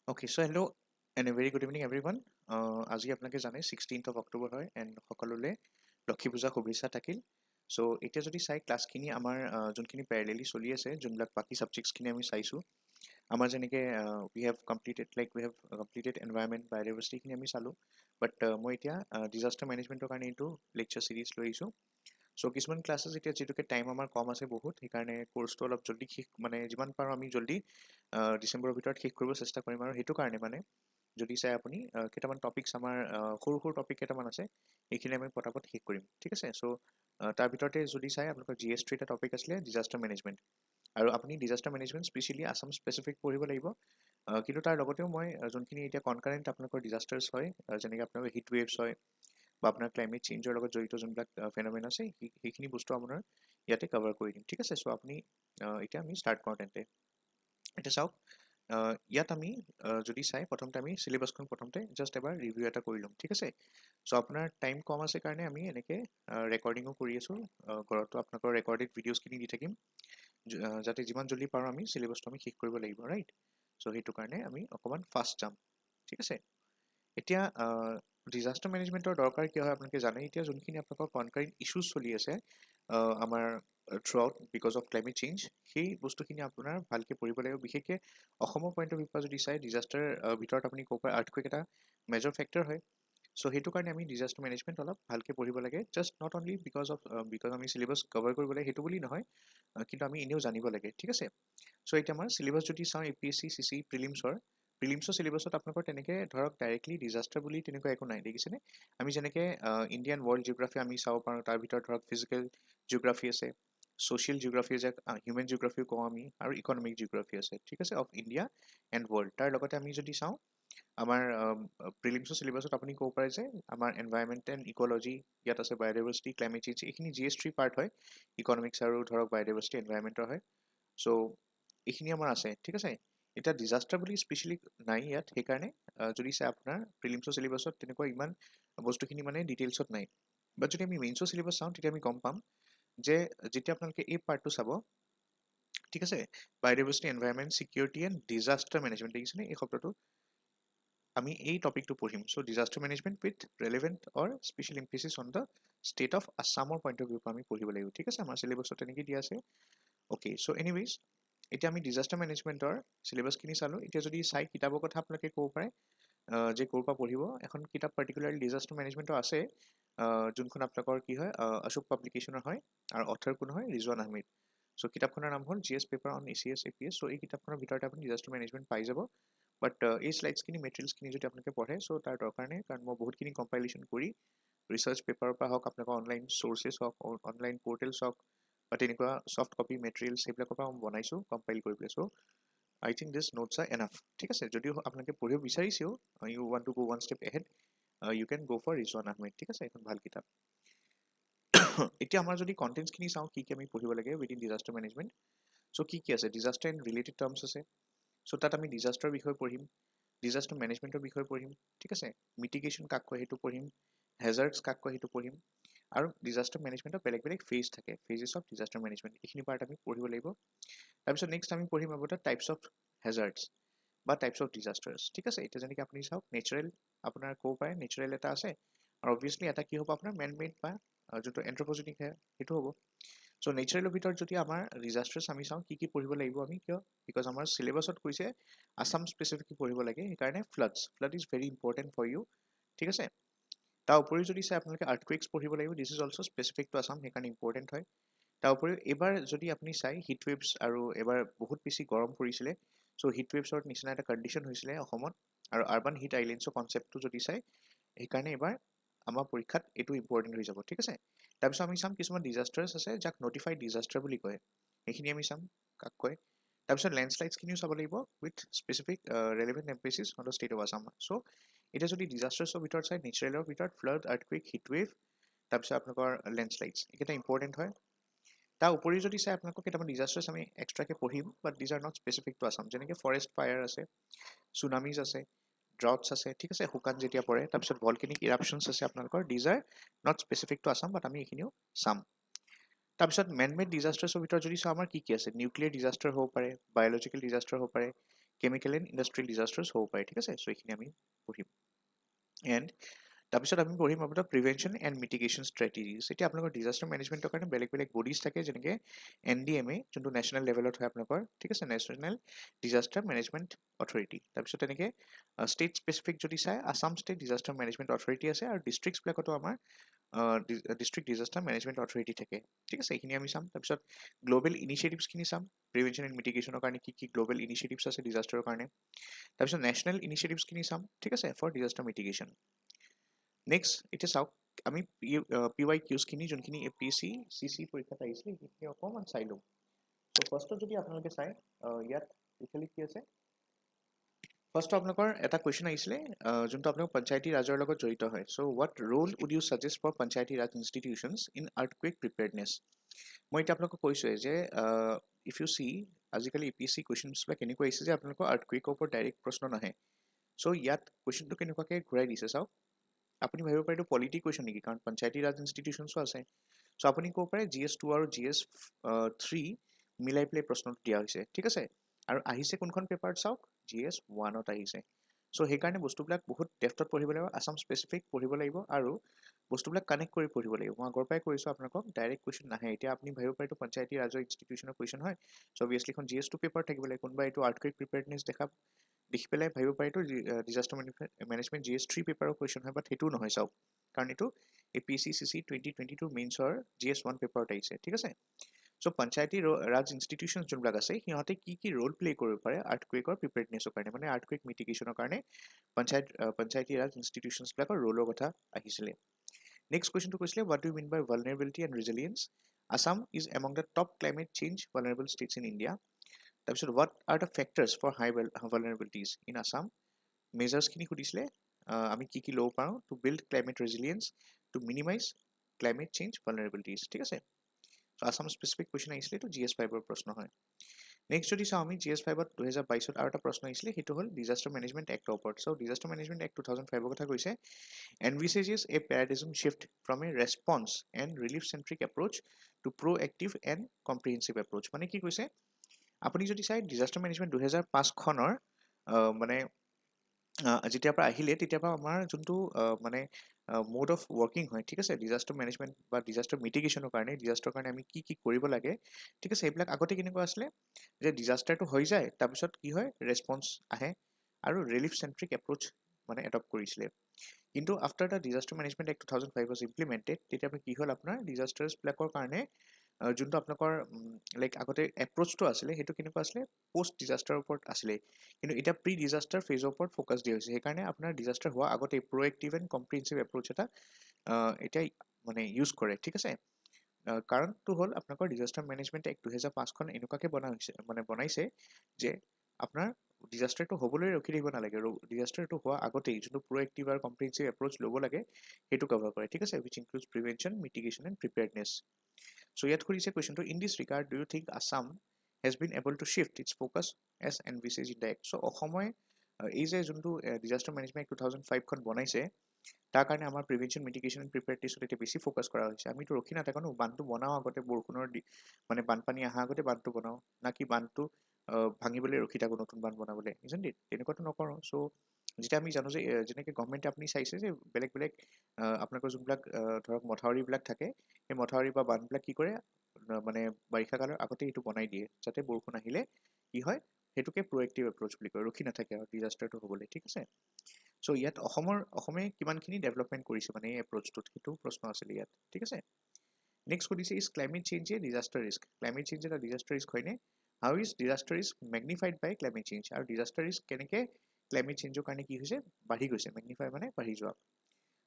Okay, so hello and a very good evening everyone. আজি আপোনালোকে জানে 16th of October হয় and সকলোলে লক্ষী পূজা শুভেচ্ছা থাকিল। So এতিয়া যদি চাই ক্লাছখিনি আমাৰ যোনখিনি প্যাৰেলেলি চলি আছে যোনবিলাক বাকি সাবজেক্টছখিনি আমি চাইছো আমাৰ যেনেকে we have completed environment biodiversity খিনি আমি চালো but মই এতিয়া disaster management কাৰণে এইটো lecture series লৈ আহিছো। So কিছুমান ক্লাছেছ এতিয়া যেটোকে টাইম আমাৰ কম আছে বহুত সেইকাৰণে কোৰ্সটো অলপ জলদি শেষ মানে যিমান পাৰো আমি জলদি ডিসেম্বৰৰ ভিতৰত শেষ কৰিব চেষ্টা কৰিম আৰু হেতু কাৰণে মানে যদি চাই আপুনি কেইটামান টপিকস আমাৰ সৰু সৰু টপিক কেইটামান আছে এইখিনি আমি পটাপট শেষ কৰিম ঠিক আছে। সো তাৰ ভিতৰতে যদি চাই আপোনালোকৰ GS3 এটা টপিক আছিলে ডিজাস্টাৰ মেনেজমেন্ট আৰু আপুনি disaster management specially Assam specific পঢ়িব লাগিব কিন্তু তাৰ লগতেও মই যোনখিনি এতিয়া কনকাৰেন্ট আপোনালোকৰ ডিজাস্টাৰ্স হয় যেনেকৈ আপোনালোকৰ হিট ৱেভছ হয় বা আপোনাৰ ক্লাইমেট চেঞ্জৰ লগত জড়িত যোনবিলাক ফেনোমেনা আছে সেইখিনি বস্তু আপোনাৰ ইয়াতে কভাৰ কৰি দিম ঠিক আছে। সো আপুনি এতিয়া আমি স্টাৰ্ট কৰোঁ তেন্তে এটা চাওক ইয়াত আমি যদি চাই প্ৰথমতে আমি সিলেবাসখন প্ৰথমতে জাস্ট এবাৰ ৰিভিউ এটা কৰি লম ঠিক আছে। সো আপোনাৰ টাইম কম আছে কাৰণে আমি এনেকে ৰেকৰ্ডিংও কৰি আছো ঘৰতো আপোনালোকৰ ৰেকৰ্ডেড ভিডিঅ'ছখিনি দি থাকিম যাতে যিমান জলদি পাৰো আমি সিলেবাসটো আমি শেষ কৰিব লাগিব ৰাইট। সো হেতু কাৰণে আমি অকমান ফাষ্ট যাম ঠিক আছে। এতিয়া ডিজাস্টাৰ মেনেজমেন্টৰ দৰকাৰ কি হয় আপোনালোকে জানে এতিয়া যোনখিনি আপোনালোকৰ কনকাৰেন্ট ইস্যুজ চলি আছে আমাৰ থ্ৰুআউট বিকজ অফ ক্লাইমেট চেঞ্জ সেই বস্তুখিনি আপোনাৰ ভালকে পঢ়িব লাগিব বিশেষকৈ অসমৰ পইণ্ট অফ ভিউ পৰা যদি চাই ডিজাস্টাৰ ভিতৰত আপুনি ক'ব পাৰে আৰ্থকুৱেক এটা মেজৰ ফেক্টৰ হয়। সো হেতু কাৰণে আমি ডিজাস্টাৰ মেনেজমেন্ট অলপ ভালকে পঢ়িব লাগে জাস্ট নট অনলি বিকজ আমি সিলেবাস কভাৰ কৰিব লাগে হেতু বুলি নহয় কিন্তু আমি এনেও জানিব লাগে ঠিক আছে। সো এতিয়া আমাৰ সিলেবাস যদি চাওঁ APSC CC প্ৰিলিমছৰ সিলেবাসত আপোনালোকৰ তেনেকে ধৰক ডাইৰেক্টলি ডিজাস্টাৰ বুলি তেনেকুৱা একো নাই দেখিছেনে আমি যেনেকে ইণ্ডিয়ান ৱৰ্ল্ড জিঅ'গ্ৰাফি আমি চাব পাৰোঁ তাৰ ভিতৰত ধৰক ফিজিকেল জিঅ'গ্ৰাফি আছে social geography আছে human geography কওঁ আমি আৰু economic geography আছে ঠিক আছে অফ ইণ্ডিয়া এণ্ড ৱৰ্ল্ড তাৰ লগতে আমি যদি চাওঁ আমাৰ প্ৰিলিমছৰ সিলেবাসত আপুনি ক'ব পাৰে যে আমাৰ এনভাইৰনমেন্ট এণ্ড ইকোলজি ইয়াত আছে বায়োডাইভাৰ্চিটি ক্লাইমেট চেঞ্জ এইখিনি GS3 পাৰ্ট হয় ইকনমিক্স আৰু ধৰক বায়োডাইভাৰ্চিটি এনভাইৰনমেন্টৰ হয়। সো এইখিনি আমাৰ আছে ঠিক আছে। এটা ডিজাস্টাৰ বুলি স্পেশালি নাই ইয়াত সেইকাৰণে যদি চাই আপোনাৰ প্ৰিলিমছৰ সিলেবাসত তেনেকুৱা ইমান বস্তুখিনি মানে ডিটেইলছত নাই বাট যদি আমি মেইনছৰ সিলেবাস চাওঁ তেতিয়া আমি গম পাম যে যেতিয়া আপোনালোকে এই পাৰ্টটো চাব ঠিক আছে biodiversity environment security and disaster management দেখিছেনে এই শব্দটো আমি এই টপিকটো পঢ়িম। So disaster management with relevant or special emphasis on the state of আসামৰ পইণ্ট অফ ভিউ পৰা আমি পঢ়িব লাগিব ঠিক আছে আমাৰ সিলেবাসত তেনেকৈ দিয়া আছে অ'কে। সো এনিৱেজ এতিয়া আমি ডিজাস্টাৰ মেনেজমেন্টৰ সিলেবাসখিনি চালো এতিয়া যদি চাই কিতাপৰ কথা আপোনালোকে ক'ব পাৰে যে ক'ৰ পৰা পঢ়িব এখন কিতাপ পাৰ্টিকুলাৰলি ডিজাস্টাৰ মেনেজমেন্টৰ আছে যোনখন আপোনালোকৰ কি হয় অশোক পাব্লিকেশ্যনৰ হয় আৰু অথৰ কোন হয় ৰিজৱান আহমেদ। সো কিতাপখনৰ নাম হ'ল GS paper on ACS APS। So এই কিতাপখনৰ ভিতৰতে আপুনি ডিজাস্টাৰ মেনেজমেন্ট পাই যাব বাট এই স্লাইডছখিনি মেটেৰিয়েলছখিনি যদি আপোনালোকে পঢ়ে সো তাৰ দৰকাৰ নাই কাৰণ মই বহুতখিনি কম্পাইলেশ্যন কৰি ৰিচাৰ্চ পেপাৰৰ পৰা হওক আপোনালোকৰ অনলাইন চ'ৰ্চেছ হওক অনলাইন পৰ্টেলছ হওক বা তেনেকুৱা ছফ্ট কপি মেটেৰিয়েলছ সেইবিলাকৰ পৰা মই বনাইছোঁ কম্পাইল কৰি পেলাই। So I think this notes are enough ঠিক আছে। যদিও আপোনালোকে পঢ়িব বিচাৰিছেও you want to go one step ahead you can go for Rizwan Ahmed ঠিক আছে এখন ভাল কিতাপ। এতিয়া আমাৰ যদি কন্টেন্টছখিনি চাওঁ কি কি আমি পঢ়িব লাগে উইদিন ডিজাস্টাৰ মেনেজমেন্ট সো কি কি আছে ডিজাস্টাৰ এণ্ড ৰিলেটেড টাৰ্মছ আছে সো তাত আমি ডিজাস্টাৰ বিষয়ে পঢ়িম ডিজাস্টাৰ মেনেজমেন্টৰ বিষয়ে পঢ়িম ঠিক আছে মিটিগেশ্যন কাক কয় সেইটো পঢ়িম হেজাৰ্ডছ কাক কয় সেইটো পঢ়িম আৰু ডিজাস্টাৰ মেনেজমেন্টৰ বেলেগ বেলেগ ফেজ থাকে ফেজেছ অফ ডিজাস্টাৰ মেনেজমেন্ট এইখিনি পাৰ্ট আমি পঢ়িব লাগিব। তাৰপিছত নেক্সট আমি পঢ়িম about the types of hazards বা টাইপছ অফ ডিজাস্টাৰ্ছ ঠিক আছে। এতিয়া যেনেকৈ আপুনি চাওক নেচাৰেল আপোনাৰ ক'ব পাৰে নেচাৰেল এটা আছে আৰু অবভিয়াছলি এটা কি হ'ব আপোনাৰ মেন মেড বা যোনটো এন্থ্ৰপোজেনিক সেইটো হ'ব। সো নেচাৰেলৰ ভিতৰত যদি আমাৰ ডিজাস্টাৰ্ছ আমি চাওঁ কি পঢ়িব লাগিব আমি কিয় বিকজ আমাৰ সিলেবাসত কৈছে আসাম স্পেচিফিকলি পঢ়িব লাগে সেইকাৰণে flood is very important for you ঠিক আছে। তাৰ উপৰিও যদি চাই আপোনালোকে আৰ্থকুৱেকছ পঢ়িব লাগিব this is also' specific to Assam সেইকাৰণে ইম্পৰ্টেণ্ট হয়। তাৰ উপৰিও এইবাৰ যদি আপুনি চাই হিট ৱেভছ আৰু এবাৰ বহুত বেছি গৰম পৰিছিলে সো হিট ৱেভছৰ নিচিনা এটা কণ্ডিশ্যন হৈছিলে অসমত আৰু আৰ্বান হিট আইলেণ্ডছৰ কনচেপ্টটো যদি চাই সেইকাৰণে এবাৰ আমাৰ পৰীক্ষাত এইটো ইম্পৰ্টেণ্ট হৈ যাব ঠিক আছে। তাৰপিছত আমি চাম কিছুমান ডিজাস্টাৰ্ছ আছে যাক নটিফাইড ডিজাস্টাৰ বুলি কয় সেইখিনি আমি চাম কাক কয়। তাৰপিছত লেণ্ডশ্লাইডছখিনিও চাব লাগিব with specific relevant emphasis on the state of Assam. So এতিয়া যদি ডিজাস্টাৰ্ছৰ ভিতৰত চাই নেচাৰেলৰ ভিতৰত ফ্লাড আৰ্থকুৱেক হিট ৱেভ তাৰপিছত আপোনালোকৰ লেণ্ডশ্লাইডছ এইকেইটা ইম্পৰ্টেণ্ট হয়। তাৰ উপৰি যদি চাই আপোনালোকক কেইটামান ডিজাস্টাৰ্ছ আমি এক্সট্ৰাকৈ পঢ়িম but these are not specific to Assam যেনেকৈ ফৰেষ্ট ফায়াৰ আছে চুনামিজ আছে ড্ৰাউটছ আছে ঠিক আছে শুকান যেতিয়া পৰে তাৰপিছত ভলকেনিক ইৰাপশ্যনছ আছে আপোনালোকৰ these are not specific to Assam but আমি এইখিনিও চাম। তাৰপিছত মেন মেড ডিজাস্টাৰ্ছৰ ভিতৰত যদি চাওঁ আমাৰ কি আছে নিউক্লিয়াৰ ডিজাস্টাৰ হ'ব পাৰে বায়'লজিকেল ডিজাস্টাৰ হ'ব পাৰে কেমিকেল এণ্ড ইণ্ডাষ্ট্ৰিয়েল ডিজাষ্টাৰ্ছ হ'ব পাৰে, ঠিক আছে। চ' এইখিনি আমি পঢ়িম। এণ্ড তাৰপিছত আমি পঢ়িম আপোনাৰ প্ৰিভেনশ্যন এণ্ড মিটিগেশ্যন ষ্ট্ৰেটেজিজ। এতিয়া আপোনালোকৰ ডিজাষ্টাৰ মেনেজমেণ্টৰ কাৰণে বেলেগ বেলেগ বডিজ থাকে, যেনেকৈ NDMA, যোনটো নেশ্যনেল লেভেলত হয় আপোনালোকৰ, ঠিক আছে, নেশ্যনেল ডিজাষ্টাৰ মেনেজমেণ্ট অথৰিটি। তাৰপিছত তেনেকৈ ষ্টেট স্পেচিফিক যদি চাই, Assam state disaster management authority আছে, আৰু ডিষ্ট্ৰিক্টছবিলাকতো আমাৰ ডিষ্ট্ৰিক্ট ডিজাষ্টাৰ মেনেজমেণ্ট অথৰিটি থাকে, ঠিক আছে। এইখিনি আমি চাম। তাৰপিছত গ্ল'বেল ইনিচিয়েটিভছখিনি চাম, প্ৰিভেনশ্যন এণ্ড মিটিগেশ্যনৰ কাৰণে কি কি গ্ল'বেল ইনিচিয়েটিভছ আছে ডিজাষ্টাৰৰ কাৰণে। তাৰপিছত নেশ্যনেল ইনিচিয়েটিভছখিনি চাম, ঠিক আছে, ফৰ ডিজাষ্টাৰ মিটিগেশ্যন। নেক্সট এতিয়া চাওক, আমি PYQছখিনি যোনখিনি APSC CC পৰীক্ষাত আহিছিলে সেইখিনি অকণমান চাই লওঁ। ত' ফাৰ্ষ্টত যদি আপোনালোকে চাই, ইয়াত লিখালি কি আছে, ফাৰ্ষ্ট আপোনালোকৰ এটা কুৱেশ্যন আহিছিলে যোনটো আপোনালোকৰ পঞ্চায়তী ৰাজৰ লগত জড়িত হয়। So' what role would you suggest for Panchayati Raj institutions in earthquake preparedness. মই এতিয়া আপোনালোকক কৈছোঁৱে যে ইফ ইউ চি আজিকালি APSC কুৱেশ্যনছবিলাক কেনেকুৱা আহিছে যে আপোনালোকৰ আৰ্থকুৱেকৰ ওপৰত ডাইৰেক্ট প্ৰশ্ন নাহে। চ' ইয়াত কুৱেশ্যনটো কেনেকুৱাকৈ ঘূৰাই দিছে চাওক। আপুনি ভাবিব পাৰে এইটো পলিটি কুৱেশ্যন নেকি, কাৰণ পঞ্চায়তী ৰাজ ইনষ্টিটিউশ্যনছো আছে। চ' আপুনি ক'ব পাৰে GS2 আৰু GS3 মিলাই পেলাই প্ৰশ্নটো দিয়া হৈছে, ঠিক আছে। আৰু আহিছে কোনখন পেপাৰত চাওক, GS1ত আহিছে। চ' সেইকাৰণে বস্তুবিলাক বহুত ডেফ্টত পঢ়িব লাগিব, আছাম স্পেচিফিক পঢ়িব লাগিব, আৰু বস্তুবিলাক কানেক্ট কৰি পঢ়িব লাগিব। মই আগৰ পৰাই কৈছোঁ আপোনালোকক ডাইৰেক্ট কুৱেশ্যন নাহে। এতিয়া আপুনি ভাবিব পাৰে এইটো পঞ্চায়তী ৰাজৰ ইনষ্টিটিউশ্যনৰ কুৱেশ্যন হয়, চ' অভিয়াছলি এখন GS2 পেপাৰ থাকিব লাগে। কোনোবা এইটো আৰ্থকুৱেক প্ৰিপেয়াৰনেছ দেখি পেলাই ভাবিব পাৰে এইটো ডিজাষ্টাৰ মেনেজমেণ্ট GS3 পেপাৰৰ কুৱেশ্যন হয়, বাট সেইটোও নহয় চাওক, কাৰণ এইটো APSC CC 2022 মেইনছৰ GS1 পেপাৰত আহিছে, ঠিক আছে। চ' পঞ্চায়তী ৰাজ ইনষ্টিটিউশ্যন যোনবিলাক আছে সিহঁতে কি কি ৰোল প্লে কৰিব পাৰে আৰ্থকুৱেকৰ প্ৰিপেয়াৰনেছৰ কাৰণে, মানে আৰ্থকুৱেক মিটিগেশ্যনৰ কাৰণে পঞ্চায়তী ৰাজ ইনষ্টিটিউশ্যনছবিলাকৰ ৰোলৰ কথা আহিছিলে। নেক্সট কুৱেশ্যনটো কৈছিলে, what do you mean by vulnerability and resilience. Assam is among the top climate change vulnerable states in India. তাৰপিছত what are the factors for high vulnerabilities in Assam. মেজাৰ্ছখিনি সুধিছিলে, আমি কি কি ল'ব পাৰোঁ to build climate resilience, to minimise climate change vulnerabilities, ঠিক আছে। আছাম স্পেচিফিক কুৱেশ্যন আহিছিলে, এইটো GS5ৰ প্ৰশ্ন হয়। নেক্সট যদি চাওঁ আমি GS5ত 2022ত আৰু এটা প্ৰশ্ন আহিছিলে, সেইটো হ'ল ডিজাষ্টাৰ মেনেজমেণ্ট এক্টৰ ওপৰত। চ' ডিজাষ্টাৰ মেনেজমেণ্ট এক্ট 2005ৰ কথা কৈছে, envisages a paradigm shift from a response and relief centric approach to proactive and comprehensive approach। মানে কি কৈছে, আপুনি যদি চাই ডিজাষ্টাৰ মেনেজমেণ্ট 2005খনৰ মানে যেতিয়াৰ পৰা আহিলে তেতিয়াৰ পৰা আমাৰ যোনটো মানে মোড অফ ৱৰ্কিং হয়, ঠিক আছে, ডিজাষ্টাৰ মেনেজমেণ্ট বা ডিজাষ্টাৰ মিটিগেশ্যনৰ কাৰণে, ডিজাষ্টাৰৰ কাৰণে আমি কি কি কৰিব লাগে, ঠিক আছে, এইবিলাক আগতে কেনেকুৱা আছিলে যে ডিজাষ্টাৰটো হৈ যায়, তাৰপিছত কি হয়, ৰেছপন্স আহে আৰু ৰিলিফ চেণ্ট্ৰিক এপ্ৰ'চ মানে এডপ্ট কৰিছিলে। কিন্তু after the disaster management act 2005 was implemented, তেতিয়া কি হ'ল আপোনাৰ ডিজাষ্টাৰ্ছবিলাকৰ কাৰণে যোনটো আপোনালোকৰ লাইক আগতে এপ্ৰ'চটো আছিলে সেইটো কেনেকুৱা আছিলে, পষ্ট ডিজাষ্টাৰৰ ওপৰত আছিলে, কিন্তু এতিয়া প্ৰি ডিজাষ্টাৰ ফেজৰ ওপৰত ফ'কাছ দিয়া হৈছে। সেইকাৰণে আপোনাৰ ডিজাষ্টাৰ হোৱা আগতে প্ৰ'এক্টিভ এণ্ড কম্প্ৰিহেনচিভ এপ্ৰ'চ এটা এতিয়া মানে ইউজ কৰে, ঠিক আছে। কাৰণটো হ'ল আপোনালোকৰ ডিজাষ্টাৰ মেনেজমেণ্ট এক্ট 2005খন এনেকুৱাকৈ বনাইছে যে আপোনাৰ ডিজাষ্টাৰটো হ'বলৈ ৰখি থাকিব নালাগে, ডিজাষ্টাৰটো হোৱা আগতেই যোনটো প্ৰ'এক্টিভ আৰু কম্প্ৰিহেনচিভ এপ্ৰ'চ ল'ব লাগে সেইটো কভাৰ কৰে, ঠিক আছে, which includes prevention, mitigation and preparedness. So' ইয়াত সুধিছে কুৱেশ্যনটো, in this regard do you think Assam has been able to shift its focus as envisaged in the act. So' অসমে এই যে যোনটো ডিজাষ্টাৰ মেনেজমেণ্ট 2005খন বনাইছে, তাৰ কাৰণে আমাৰ প্ৰিভেনশ্যন, মিটিগেশ্যন এণ্ড প্ৰিপেয়াৰনেছত এতিয়া বেছি ফ'কাছ কৰা হৈছে। আমিতো ৰখি নাথাকোঁ ন, বান্ধটো বনাওঁ আগতে, বৰষুণৰ মানে বানপানী অহা আগতে বান্ধটো বনাওঁ, না কি বান্ধটো ভাঙিবলৈ ৰখি থাকোঁ নতুন বান্ধ বনাবলৈ, ইজেণ্ট ইট, তেনেকুৱাতো নকৰোঁ। চ' যেতিয়া আমি জানো যে যেনেকৈ গভৰ্ণমেণ্টে আপুনি চাইছে যে বেলেগ বেলেগ আপোনালোকৰ যোনবিলাক ধৰক মথাউৰিবিলাক থাকে, সেই মথাউৰি বা বান্ধবিলাক কি কৰে, মানে বাৰিষা কালৰ আগতে সেইটো বনাই দিয়ে, যাতে বৰষুণ আহিলে কি হয়, সেইটোকে প্ৰ'এক্টিভ এপ্ৰ'চ বুলি কয়, ৰখি নাথাকে আৰু ডিজাষ্টাৰটো হ'বলৈ, ঠিক আছে। চ' ইয়াত অসমে কিমানখিনি ডেভেলপমেণ্ট কৰিছে মানে এই এপ্ৰ'চটোত, সেইটো প্ৰশ্ন আছিলে ইয়াত, ঠিক আছে। নেক্সট সুধিছে, is climate change a disaster risk. Climate change এটা ডিজাষ্টাৰ ৰিস্ক হয়নে? How is disaster risk magnified by climate change. আৰু ডিজাষ্টাৰ ৰিস্ক কেনেকৈ ক্লাইমেট চেঞ্জৰ কাৰণে কি হৈছে, বাঢ়ি গৈছে, মেগনিফাই মানে বাঢ়ি যোৱা।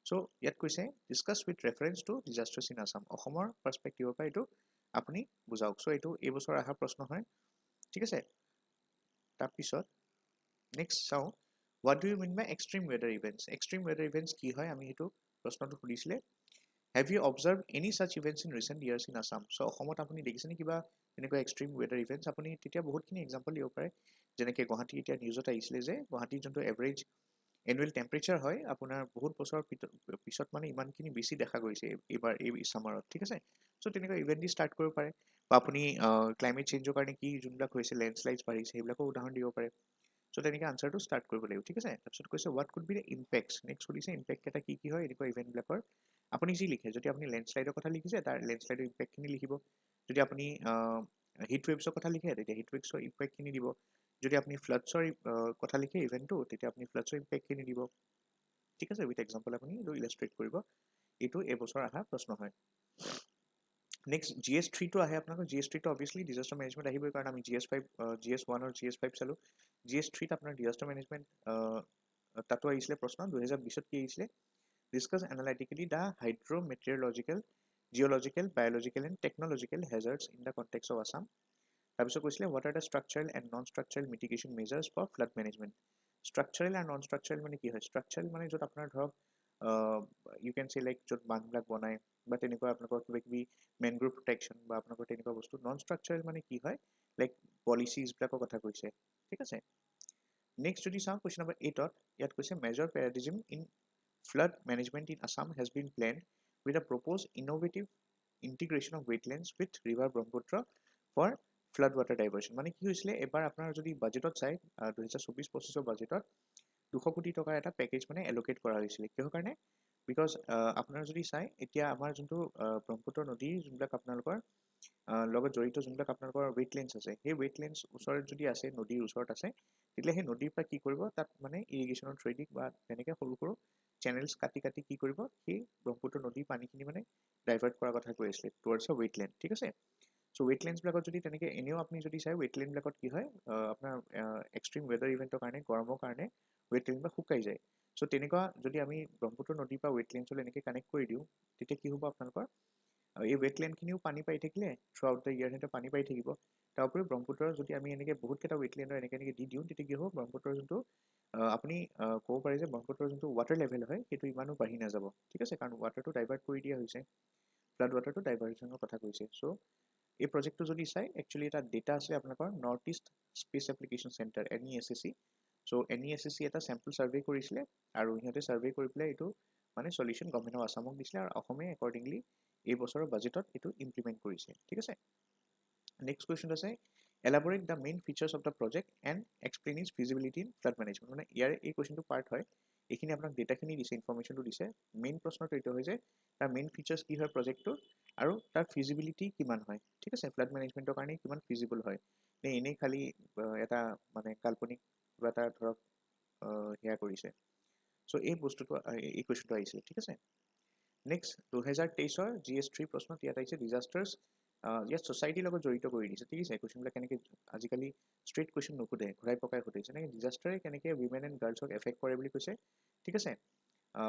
চ' ইয়াত কৈছে, discuss with reference to disasters in Assam. অসমৰ পাৰ্চপেক্টিভৰ পৰা এইটো আপুনি বুজাওক। চ' এইটো এইবছৰ অহা প্ৰশ্ন হয়, ঠিক আছে। তাৰপিছত নেক্সট চাওঁ, what do you mean by extreme weather events. Extreme weather events কি হয়, আমি সেইটো প্ৰশ্নটো সুধিছিলে। Have you observe any such events in recent years in Assam. So' অসমত আপুনি দেখিছেনে কিবা এনেকুৱা এক্সট্ৰিম ৱেডাৰ ইভেণ্টছ? আপুনি তেতিয়া বহুতখিনি এক্সাম্পল দিব পাৰে, যেনেকৈ গুৱাহাটী এতিয়া নিউজত আহিছিলে যে গুৱাহাটীৰ যোনটো এভাৰেজ এনুৱেল টেম্পাৰেচাৰ হয় আপোনাৰ বহুত বছৰৰ পিছত মানে ইমানখিনি বেছি দেখা গৈছে এইবাৰ এই ছামাৰত, ঠিক আছে। চ' তেনেকুৱা ইভেণ্ট দি ষ্টাৰ্ট কৰিব পাৰে, বা আপুনি ক্লাইমেট চেঞ্জৰ কাৰণে কি যোনবিলাক হৈছে, লেণ্ডশ্লাইডছ বাঢ়িছে, সেইবিলাকো উদাহৰণ দিব পাৰে। সো তেনেকৈ আনচাৰটো ষ্টাৰ্ট কৰিব লাগিব ঠিক আছে তাৰপিছত কৈছে what could be the impacts next সুধিছে ইম্পেক্ট কেইটা কি হয় এনেকুৱা ইভেণ্টবিলাকৰ আপুনি যি লিখে যদি আপুনি লেণ্ডশ্লাইডৰ কথা লিখিছে তাৰ লেণ্ডশ্লাইডৰ ইম্পেক্টখিনি লিখিব যদি আপুনি হিট ৱেভছৰ কথা লিখে তেতিয়া হিট ৱেভছৰ ইম্পেক্টখিনি দিব যদি আপুনি ফ্লাডছৰ কথা লিখে ইভেণ্টটো তেতিয়া আপুনি ফ্লাডছৰ ইম্পেক্টখিনি দিব ঠিক আছে উইথ এক্সাম্পল আপুনি এইটো ইলাষ্ট্ৰেট কৰিব এইটো এবছৰ অহা প্ৰশ্ন হয় নেক্সট GS3টো আহে আপোনালোকৰ GS3টো অবভিয়াছলি ডিজাষ্টাৰ মেনেজমেণ্ট আহিবই কাৰণ আমি GS1 আৰু GS5 চালোঁ GS3ত আপোনাৰ ডিজাষ্টাৰ মেনেজমেণ্ট তাতো আহিছিলে প্ৰশ্ন 2020ত কি আহিছিলে discuss analytically the hydrometeorological, geological, biological and technological hazards in the context of Assam. তাৰপিছত কৈছিলে what are the structural and non-structural mitigation measures for flood management? Structural and non-structural মানে কি হয়? Structural মানে য'ত আপোনাৰ ধৰক you can say like য'ত বান্ধবিলাক বনায় বা তেনেকুৱা আপোনালোকৰ কিবা কিবি মেনগ্ৰোভ প্ৰটেকশ্যন বা আপোনালোকৰ তেনেকুৱা বস্তু non-structural মানে কি হয় লাইক পলিচিজবিলাকৰ কথা কৈছে ঠিক আছে নেক্সট যদি চাওঁ কুৱেশ্যন নম্বৰ 8ত ইয়াত কৈছে major paradigm in flood management in Assam has been planned with a proposed innovative integration of wetlands with river Brahmaputra for flood water diversion. মানে কি হৈছিলে এবাৰ আপোনাৰ যদি বাজেটত চাই 2024-25 বাজেটত 200 কোটি টকাৰ এটা পেকেজ মানে এলোকেট কৰা হৈছিলে কিহৰ কাৰণে বিকজ আপোনাৰ যদি চাই এতিয়া আমাৰ যোনটো ব্ৰহ্মপুত্ৰ নদীৰ যোনবিলাক আপোনালোকৰ লগত জড়িত যোনবিলাক আপোনালোকৰ ৱেটলেণ্ডছ আছে সেই ৱেটলেণ্ডছ ওচৰত যদি আছে নদীৰ ওচৰত আছে তেতিয়া সেই নদীৰ পৰা কি কৰিব তাত মানে ইৰিগেশ্যনৰ থ্ৰুদি বা তেনেকৈ সৰু সৰু চেনেলছ কাটি কি কৰিব সেই ব্ৰহ্মপুত্ৰ নদীৰ পানীখিনি মানে ডাইভাৰ্ট কৰাৰ কথা কৈ আছিলে টুৱাৰ্ডছ অ ৱেটলেণ্ড ঠিক আছে চ' ৱেটলেণ্ডছবিলাকত যদি তেনেকৈ এনেও আপুনি যদি চাই ৱেটলেণ্ডবিলাকত কি হয় আপোনাৰ এক্সট্ৰিম ৱেডাৰ ইভেণ্টৰ কাৰণে গৰমৰ কাৰণে ৱেটলেণ্ডবিলাক শুকাই যায় চ' তেনেকুৱা যদি আমি ব্ৰহ্মপুত্ৰ নদীৰ পৰা ৱেটলেণ্ডছলৈ এনেকৈ কানেক্ট কৰি দিওঁ তেতিয়া কি হ'ব আপোনালোকৰ এই ৱেটলেণ্ডখিনিও পানী পাই থাকিলে থ্ৰু আউট দ্য ইয়াৰ সিহঁতে পানী পাই থাকিব তাৰ উপৰিও ব্ৰহ্মপুত্ৰৰ যদি আমি এনেকৈ বহুতকেইটা ৱেটলেণ্ডৰ এনেকৈ দি দিওঁ তেতিয়া কি হ'ব ব্ৰহ্মপুত্ৰৰ যোনটো আপুনি ক'ব পাৰে যে ব্ৰহ্মপুত্ৰৰ যোনটো ৱাটাৰ লেভেল হয় সেইটো ইমানো বাঢ়ি নাযাব ঠিক আছে কাৰণ ৱাটাৰটো ডাইভাৰ্ট কৰি দিয়া হৈছে ফ্লাড ৱাটাৰটো ডাইভাৰ্জনৰ কথা কৈছে চ' এই প্ৰজেক্টটো যদি চাই একচুৱেলি এটা ডেটা আছে আপোনালোকৰ north east space application centre NESSC চ' NESSC এটা চেম্পল ছাৰ্ভে কৰিছিলে আৰু সিহঁতে ছাৰ্ভে কৰি পেলাই এইটো মানে চলিউশ্যন গভৰ্ণমেণ্ট অফ আছামক দিছিলে আৰু অসমে একৰ্ডিংলি এই বছৰৰ বাজেটত এইটো ইমপ্লিমেণ্ট কৰিছে ঠিক আছে নেক্সট কুৱেশ্যন আছে elaborate the main features of the project and explain its feasibility in flood management মানে ইয়াৰ এই কুৱেশ্যনটো পাৰ্ট হয় এইখিনি আপোনাক ডেটাখিনি দিছে ইনফৰ্মেশ্যনটো দিছে মেইন প্ৰশ্নটো এইটো হয় যে তাৰ মেইন ফিচাৰ্ছ কি হয় প্ৰজেক্টটোৰ আৰু তাৰ ফিজিবিলিটি কিমান হয় ঠিক আছে ফ্লাড মেনেজমেণ্টৰ কাৰণে কিমান ফিজিবল হয় নে এনেই খালি এটা মানে কাল্পনিক কিবা এটা ধৰক সেয়া কৰিছে চ' এই বস্তুটো এই কুৱেশ্যনটো আহিছিলে ঠিক আছে নেক্সট 2023-ৰ GS3 প্ৰশ্নত ইয়াত আহিছে ডিজাষ্টাৰ্ছ ইয়াত ছ'চাইটিৰ লগত জড়িত কৰি দিছে ঠিক আছে কুৱেশ্যনবিলাক কেনেকৈ আজিকালি ষ্ট্ৰেইট কুৱেশ্যন নুসুধে ঘূৰাই পকাই সুধে যেনেকৈ ডিজাষ্টাৰে কেনেকৈ উইমেন এণ্ড গাৰ্লছক এফেক্ট কৰে বুলি কৈছে ঠিক আছে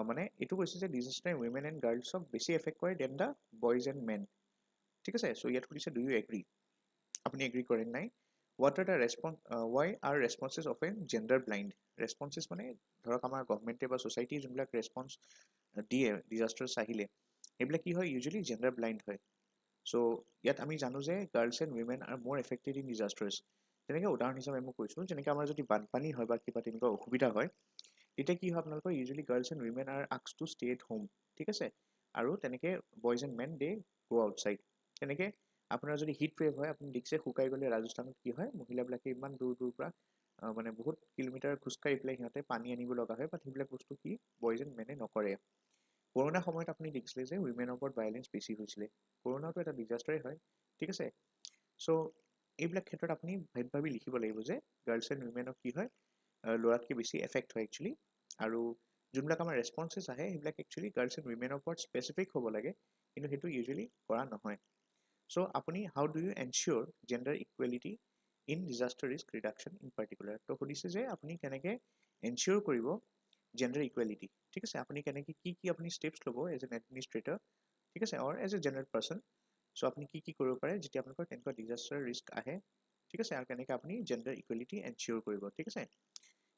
মানে এইটো কৈছে যে ডিজাষ্টাৰে উইমেন এণ্ড গাৰ্লছক বেছি এফেক্ট কৰে than the boys and men ঠিক আছে চ' ইয়াত সুধিছে ডু ইউ এগ্ৰি আপুনি এগ্ৰি কৰে নাই what are the why are responses of a gender blind responses মানে ধৰক আমাৰ গভৰ্ণমেণ্টে বা ছ'চাইটিৰ যোনবিলাক ৰেছপন্স দিয়ে ডিজাষ্টাৰ্ছ আহিলে এইবিলাক কি হয় ইউজুৱেলি জেণ্ডাৰ ব্লাইণ্ড হয় চ' ইয়াত আমি জানো যে girls and women are more affected in ডিজাষ্টাৰ্ছ তেনেকৈ উদাহৰণ হিচাপে মই কৈছোঁ যেনেকৈ আমাৰ যদি বানপানী হয় বা কিবা তেনেকুৱা অসুবিধা হয় তেতিয়া কি হয় আপোনালোকৰ usually girls and women are asked to stay at home ঠিক আছে আৰু তেনেকৈ boys and men they go outside তেনেকৈ আপোনাৰ যদি হিট ৱেভ হয় আপুনি দেখিছে শুকাই গ'লে ৰাজস্থানত কি হয় মহিলাবিলাকে ইমান দূৰ পৰা মানে বহুত কিলোমিটাৰ খোজকাঢ়ি পেলাই সিহঁতে পানী আনিব লগা হয় বাট সেইবিলাক বস্তু কি বইজ এণ্ড মেনে নকৰে কৰোণা সময়ত আপুনি দেখিছিলে যে উইমেনৰ ওপৰত ভাইলেঞ্চ বেছি হৈছিলে কৰোণাটো এটা ডিজাষ্টাৰেই হয় ঠিক আছে চ' এইবিলাক ক্ষেত্ৰত আপুনি ভাবি লিখিব লাগিব যে গাৰ্লছ এণ্ড উইমেনক কি হয় ল'ৰাতকৈ বেছি এফেক্ট হয় একচুৱেলি আৰু যোনবিলাক আমাৰ ৰেছপন্সেছ আহে সেইবিলাক একচুৱেলি গাৰ্লছ এণ্ড উইমেনৰ ওপৰত স্পেচিফিক হ'ব লাগে কিন্তু সেইটো ইউজুৱেলি কৰা নহয় চ' আপুনি how do you ensure gender equality in disaster risk reduction in particular তো সুধিছে যে আপুনি কেনেকৈ এনচিয়'ৰ কৰিব জেণ্ডাৰ ইকুৱেলিটি ঠিক আছে আপুনি কেনেকৈ কি আপুনি ষ্টেপছ ল'ব এজ এন এডমিনিষ্ট্ৰেটৰ ঠিক আছে অৰ এজ এ জেনেৰেল পাৰ্চন চ' আপুনি কি কৰিব পাৰে যেতিয়া আপোনালোকৰ তেনেকুৱা ডিজাষ্টাৰ ৰিস্ক আহে ঠিক আছে আৰু কেনেকৈ আপুনি জেণ্ডাৰ ইকুৱেলিটি এনচিয়'ৰ কৰিব ঠিক আছে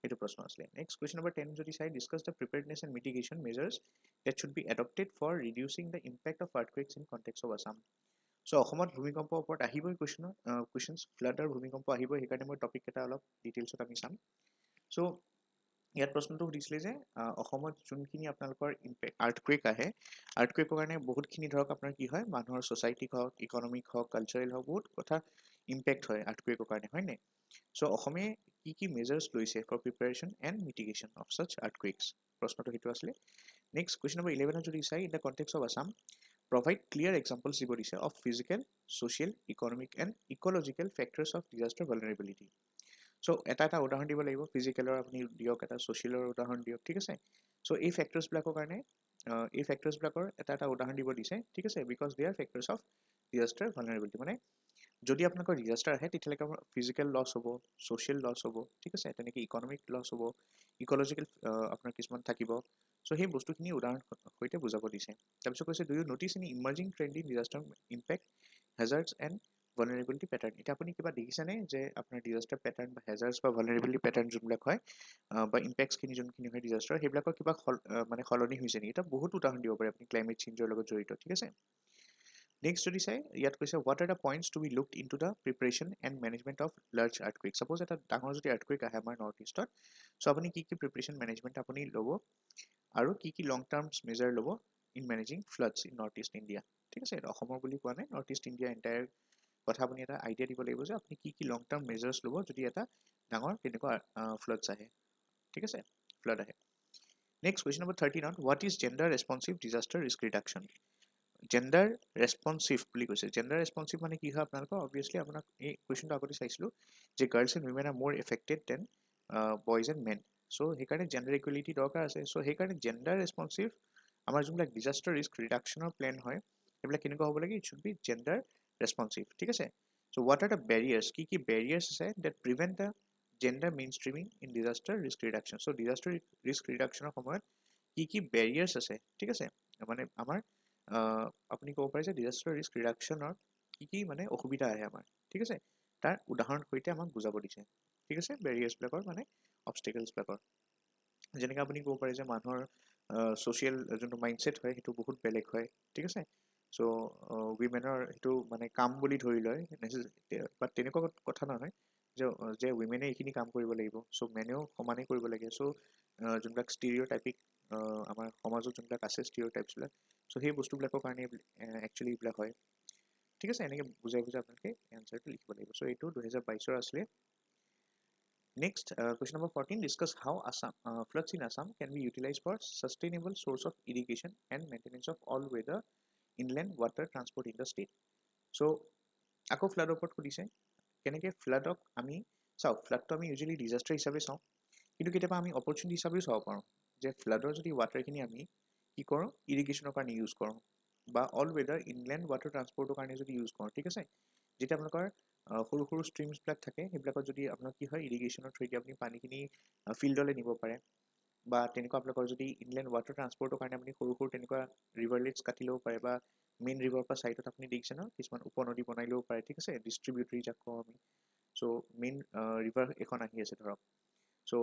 এইটো প্ৰশ্ন আছিলে নেক্সট কুৱেশ্যন নম্বৰ 10 যদি চাই discuss the preparedness and mitigation measures that should be adopted for reducing the impact of earthquakes in context of Assam so' অসমত ভূমিকম্পৰ ওপৰত আহিবই কুৱেশ্যনছ ফ্লাড আৰু ভূমিকম্প আহিবই সেইকাৰণে মই টপিক এটা অলপ ডিটেইলছত আমি চাম চ' ইয়াত প্ৰশ্নটো সুধিছিলে যে অসমত যোনখিনি আপোনালোকৰ আৰ্থকুৱেক আহে আৰ্থকুৱেকৰ কাৰণে বহুতখিনি ধৰক আপোনাৰ কি হয় মানুহৰ ছ'চাইটিক হওক ইকনমিক হওক কালচাৰেল হওক বহুত কথা ইম্পেক্ট হয় আৰ্থকুৱেকৰ কাৰণে, হয় নাই? চ' অসমে কি মেজাৰ্ছ লৈছে for preparation and mitigation of such earthquakes? প্ৰশ্নটো সেইটো আছিলে। নেক্সট কুৱেশ্যন নম্বৰ 11 যদি চাই, in the context of Assam provide clear examples দিব দিছে of physical, social, economic and ecological factors of disaster vulnerability. So এটা উদাহৰণ দিব লাগিব, ফিজিকেলৰ আপুনি দিয়ক, এটা ছ'চিয়েলৰ উদাহৰণ দিয়ক, ঠিক আছে? চ' এই ফেক্টৰ্ছবিলাকৰ কাৰণে এই ফেক্টৰ্ছবিলাকৰ এটা উদাহৰণ দিব দিছে, ঠিক আছে? Because they are factors of disaster vulnerability. মানে যদি আপোনালোকৰ ডিজাষ্টাৰ আহে তেতিয়াহ'লে আপোনাৰ ফিজিকেল লছ হ'ব, ছ'চিয়েল লছ হ'ব, ঠিক আছে? তেনেকৈ ইকনমিক লছ হ'ব, ইক'লজিকেল আপোনাৰ কিছুমান থাকিব। চ' সেই বস্তুখিনি উদাহৰণ সৈতে বুজাব দিছে। তাৰপিছত কৈছে, do you notice any emerging trend in disaster impact hazards and vulnerability pattern? এতিয়া আপুনি কিবা দেখিছেনে যে আপোনাৰ ডিজাষ্টাৰ পেটাৰ্ণ বা হেজাৰ্ডছ বা ভালনাৰেবিলিটি পেটাৰ্ণ যোনবিলাক হয় বা ইম্পেক্টছখিনি যোনখিনি হয় ডিজাষ্টাৰ, সেইবিলাকৰ কিবা মানে সলনি হৈছে নেকি? এটা বহুত উদাহৰণ দিব পাৰে আপুনি ক্লাইমেট চেঞ্জৰ লগত জড়িত, ঠিক আছে? নেক্সট যদি চাই, ইয়াত কৈছে what are the points to be looked in to the preparation and management of large earthquake? Suppose এটা ডাঙৰ যদি আৰ্থকুৱেক আহে আমাৰ নৰ্থ ইষ্টত, চ' আপুনি কি প্ৰিপাৰেশ্যন মেনেজমেণ্ট আপুনি ল'ব আৰু কি লং টাৰ্মছ মেজাৰ ল'ব in managing floods in North East India, ঠিক আছে? অসমৰ বুলি কোৱা নাই, নৰ্থ ইষ্ট ইণ্ডিয়া এণ্টায়াৰ কথা আপুনি এটা আইডিয়া দিব লাগিব যে আপুনি কি লং টাৰ্ম মেজাৰ্ছ ল'ব যদি এটা ডাঙৰ তেনেকুৱা ফ্লাডছ আহে, ঠিক আছে? ফ্লাড আহে। Next question number 13 what is gender ৰেছপনচিভ disaster risk reduction? Gender ৰেছপনচিভ বুলি কৈছে। জেণ্ডাৰ ৰেছপনচিভ মানে কি হয় আপোনালোকৰ? অবভিয়াছলি আপোনাক এই কুৱেশ্যনটো আগতে চাইছিলোঁ যে girls and women are more affected than boys and men. So' সেইকাৰণে জেণ্ডাৰ ইকুৱেলিটি দৰকাৰ আছে। চ' সেইকাৰণে জেণ্ডাৰ ৰেছপনচিভ আমাৰ যোনবিলাক ডিজাষ্টাৰ ৰিস্ক ৰিডাকশ্যনৰ প্লেন হয় সেইবিলাক কেনেকুৱা হ'ব লাগে? It should be gender responsive, ঠিক আছে? So' what are the barriers? কি বেৰিয়াৰ্ছ আছে that prevent the gender mainstreaming in disaster risk reduction? So' disaster risk ৰিডাকশ্যনৰ সময়ত কি বেৰিয়াৰ্ছ আছে, ঠিক আছে? মানে আমাৰ আপুনি ক'ব পাৰে যে ডিজাষ্টাৰ ৰিস্ক ৰিডাকশ্যনৰ কি মানে অসুবিধা আহে আমাৰ, ঠিক আছে? তাৰ উদাহৰণ সৈতে আমাক বুজাব দিছে, ঠিক আছে? বেৰিয়াৰ্ছবিলাকৰ মানে অবষ্টেকলছবিলাকৰ। যেনেকৈ আপুনি ক'ব পাৰে যে মানুহৰ ছ'চিয়েল যোনটো মাইণ্ডছেট হয় সেইটো বহুত বেলেগ হয়, ঠিক আছে? চ' উইমেনৰ সেইটো মানে কাম বুলি ধৰি লয়, বাট তেনেকুৱা কথা নহয় যে উইমেনে এইখিনি কাম কৰিব লাগিব, চ' মেনেও সমানেই কৰিব লাগে। চ' যোনবিলাক ষ্টিৰিঅ'টাইপিক আমাৰ সমাজত যোনবিলাক আছে ষ্টিৰিঅ'টাইপছবিলাক, চ' সেই বস্তুবিলাকৰ কাৰণে একচুৱেলি এইবিলাক হয়, ঠিক আছে? এনেকৈ বুজাই আপোনালোকে এনচাৰটো লিখিব লাগিব। চ' এইটো 2022 আছিলে। Next question number 14 discuss how floods in Assam can be utilized for sustainable source of irrigation and maintenance of all weather inland water transport in the state. চ' আকৌ ফ্লাডৰ ওপৰত সুধিছে, কেনেকৈ ফ্লাডক আমি চাওঁ। ফ্লাডটো আমি ইউজুৱেলি ডিজাষ্টাৰ হিচাপে চাওঁ, কিন্তু কেতিয়াবা আমি অপৰচুনিটি হিচাপেও চাব পাৰোঁ যে ফ্লাডৰ যদি ৱাটাৰখিনি আমি কি কৰোঁ, ইৰিগেশ্যনৰ কাৰণে ইউজ কৰোঁ বা অল ৱেডাৰ ইনলেণ্ড ৱাটাৰ ট্ৰান্সপৰ্টৰ কাৰণে যদি ইউজ কৰোঁ, ঠিক আছে? যেতিয়া আপোনালোকৰ সৰু সৰু ষ্ট্ৰীমছবিলাক থাকে সেইবিলাকত যদি আপোনাৰ কি হয়, ইৰিগেশ্যনৰ থ্ৰুদি আপুনি পানীখিনি ফিল্ডলৈ নিব পাৰে, বা তেনেকুৱা আপোনালোকৰ যদি ইনলেণ্ড ৱাটাৰ ট্ৰান্সপৰ্টৰ কাৰণে আপুনি সৰু তেনেকুৱা ৰিভাৰলেটছ কাটি ল'ব পাৰে, বা মেইন ৰিভাৰৰ পৰা ছাইডত আপুনি দেখিছে ন কিছুমান উপনদী বনাই ল'ব পাৰে, ঠিক আছে? ডিষ্ট্ৰিবিউটৰী যাক কওঁ আমি। চ' মেইন ৰিভাৰ এখন আহি আছে ধৰক, চ'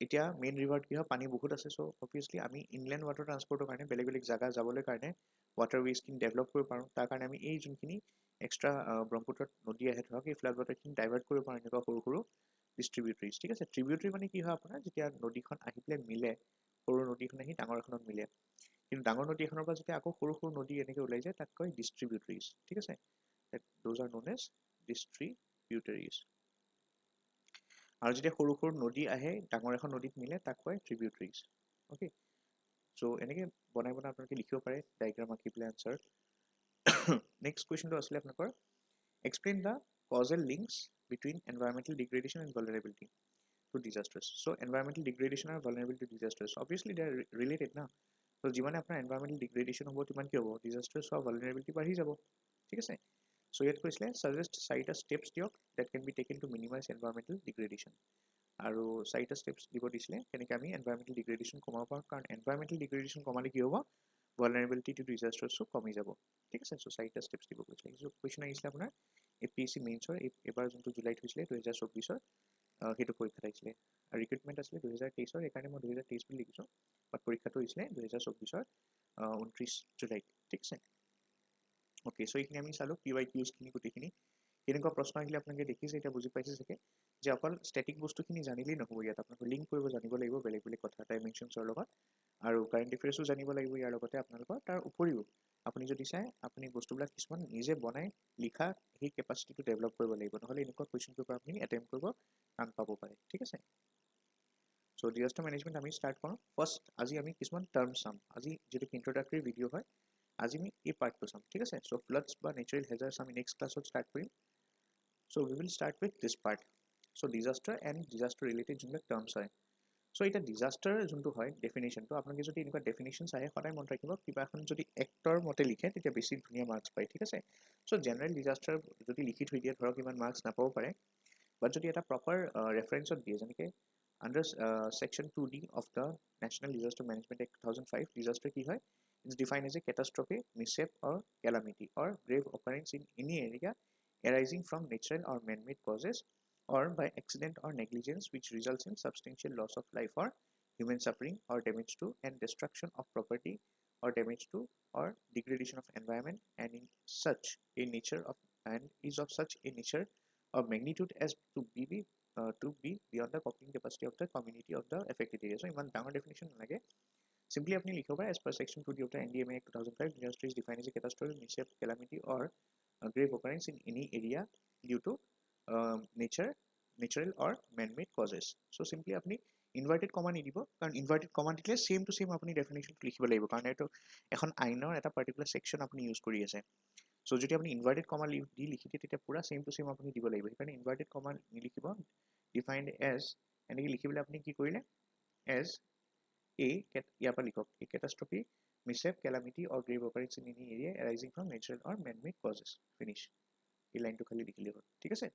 এতিয়া মেইন ৰিভাৰত কি হয়, পানী বহুত আছে। চ' অবভিয়াছলি আমি ইনলেণ্ড ৱাটাৰ ট্ৰান্সপৰ্টৰ কাৰণে বেলেগ জেগা যাবলৈ কাৰণে ৱাটাৰ ৱেজখিনি ডেভেলপ কৰিব পাৰোঁ। তাৰ কাৰণে আমি এই যোনখিনি এক্সট্ৰা ব্ৰহ্মপুত্ৰত নদী আহে ধৰক, এই ফ্লাড ৱাটাৰখিনি ডাইভাৰ্ট কৰিব পাৰোঁ এনেকুৱা সৰু ডিষ্ট্ৰিবিউটৰীজ, ঠিক আছে? ট্ৰিবিউটৰী মানে কি হয় আপোনাৰ, যেতিয়া নদীখন আহি পেলাই মিলে, সৰু নদীখন আহি ডাঙৰ এখনত মিলে, কিন্তু ডাঙৰ নদী এখনৰ পৰা যেতিয়া আকৌ সৰু নদী এনেকৈ ওলাই যায় তাক কয় ডিষ্ট্ৰিবিউটৰীজ, ঠিক আছে? Those are known as distributaries. আৰু যেতিয়া সৰু নদী আহে ডাঙৰ এখন নদীত মিলে তাক কয় ট্ৰিবিউটৰীজ, অ'কে? চ' এনেকৈ বনাই আপোনালোকে লিখিব পাৰে ডায়েগ্ৰাম আঁকি পেলাই আনচাৰ। নেক্সট কুৱেশ্যনটো আছিলে আপোনালোকৰ, explain the causal links between environmental degradation and vulnerability to disasters. So' environmental degradation আৰু vulnerability to disasters obviously they are related না। চ' যিমানে আপোনাৰ এনভাইৰমেণ্টেল ডিগ্ৰেডেশ্যন হ'ব তিমান কি হ'ব, ডিজাষ্টাৰ্ছ হোৱা ভালনাৰেবিলিটি বাঢ়ি যাব, ঠিক আছে? চ' ইয়াত কৈছিলে ছাজেষ্ট 4টা ষ্টেপছ দিয়ক that can be taken to minimise environmental degradation. আৰু 4টা ষ্টেপছ দিব দিছিলে কেনেকৈ আমি এনভাইৰমেণ্টেল ডিগ্ৰেডেশ্যন কমাব পাৰোঁ, কাৰণ এনভাইৰমেণ্টেল ডিগ্ৰেডেশ্যন কমালে কি হ'ব, ভালনাৰেবিলিটি টু ডিজাষ্টাৰ্ছো কমি যাব, ঠিক আছে? চ' 4টা ষ্টেপছ দিব কৈছিলে। চ' কুৱেশ্যন আহিছিলে আপোনাৰ APSC মেইনছৰ এইবাৰ যোনটো জুলাইত হৈছিলে 2024, সেইটো পৰীক্ষাত আহিছিলে। আৰু ৰিক্ৰুইটমেণ্ট আছিলে 2023, সেইকাৰণে মই 2023 বুলি লিখিছোঁ, বাট পৰীক্ষাটো হৈছিলে 2024 29 জুলাইত, ঠিক আছে? অ'কে, চ' এইখিনি আমি চালোঁ PYQছখিনি গোটেইখিনি কেনেকুৱা প্ৰশ্ন আহিলে আপোনালোকে দেখিছে, এতিয়া বুজি পাইছে চাগে। যে অকল ষ্টেটিক বস্তুখিনি জানিলেই নহ'ব, ইয়াত আপোনালোকে লিংক কৰিব জানিব লাগিব বেলেগ বেলেগ কথা ডাইমেনশ্যনছৰ লগত, আৰু কাৰেণ্ট এফেয়াৰ্ছো জানিব লাগিব ইয়াৰ লগতে আপোনালোকৰ। তাৰ উপৰিও আপুনি যদি চাই আপুনি বস্তুবিলাক কিছুমান নিজে বনাই লিখা সেই কেপাচিটিটো ডেভেলপ কৰিব লাগিব, নহ'লে এনেকুৱা কুৱেশ্যন পেপাৰ আপুনি এটেম্প কৰিব টান পাব পাৰে, ঠিক আছে। চ' ডিজাষ্টাৰ মেনেজমেণ্ট আমি ষ্টাৰ্ট কৰোঁ। ফাৰ্ষ্ট আজি আমি কিছুমান টাৰ্ম চাম, আজি যিটো ইন্ট্ৰডাক্টৰী ভিডিঅ' হয় আজি আমি এই পাৰ্টটো চাম, ঠিক আছে। চ' ফ্লাডছ বা নেচাৰেল হেজাৰ্ছ আমি নেক্সট ক্লাছত ষ্টাৰ্ট কৰিম। So' we will start with this part. So' disaster and disaster related যোনবিলাক টাৰ্মছ হয়, চ' এতিয়া ডিজাষ্টাৰ যোনটো হয় ডেফিনেশ্যনটো আপোনালোকে যদি এনেকুৱা ডেফিনেশ্যন চাই সদায় মনত ৰাখিব, কিবা এখন যদি এক্টৰ মতে লিখে তেতিয়া বেছি ধুনীয়া মাৰ্কছ পায়, ঠিক আছে। চ' জেনেৰেল ডিজাষ্টাৰ যদি লিখি থৈ দিয়ে ধৰক ইমান মাৰ্কছ নাপাব পাৰে, বাট যদি এটা প্ৰপাৰ ৰেফাৰেঞ্চত দিয়ে, যেনেকৈ under section 2D of the national disaster management act 2005, disaster কি হয়, it's define as a catastrophe, mishap or calamity or grave occurrence in any area arising from natural or man-made causes or by accident or negligence which results in substantial loss of life or human suffering or damage to and destruction of property or damage to or degradation of environment and in such a nature of and is of such a nature or magnitude as to be beyond the coping capacity of the community of the affected area. So ইমান ডাঙৰ definition নালাগে, simply আপনি লিখিব পাৰে as per section 2D of the NDMA Act 2005, disaster is defined as a catastrophe, mishap, calamity or grave occurrence in any area due to natural or man-made causes. So simply আপনি inverted কমা নিদিব, কাৰণ inverted কমা দিলে same to same আপুনি ডেফিনেশ্যনটো লিখিব লাগিব, কাৰণ এইটো এখন আইনৰ এটা পাৰ্টিকুলাৰ ছেকশ্যন আপুনি ইউজ কৰি আছে। চ' যদি আপুনি ইনভাৰ্টেড কমা দি লিখি দিয়ে তেতিয়া পুৰা সেম টু সেম আপুনি দিব লাগিব, সেইকাৰণে ইনভাৰ্টেড কমা নিলিখিব, ডিফাইন্ড এজ এনেকৈ লিখিবলৈ আপুনি কি কৰিলে এজ ইয়াৰ পৰা লিখক a catastrophe, mishap, calamity or grave occurrence in any area arising from natural or man-made causes. Finish. এই লাইনটো খালি লিখিলে হ'ল, ঠিক আছে।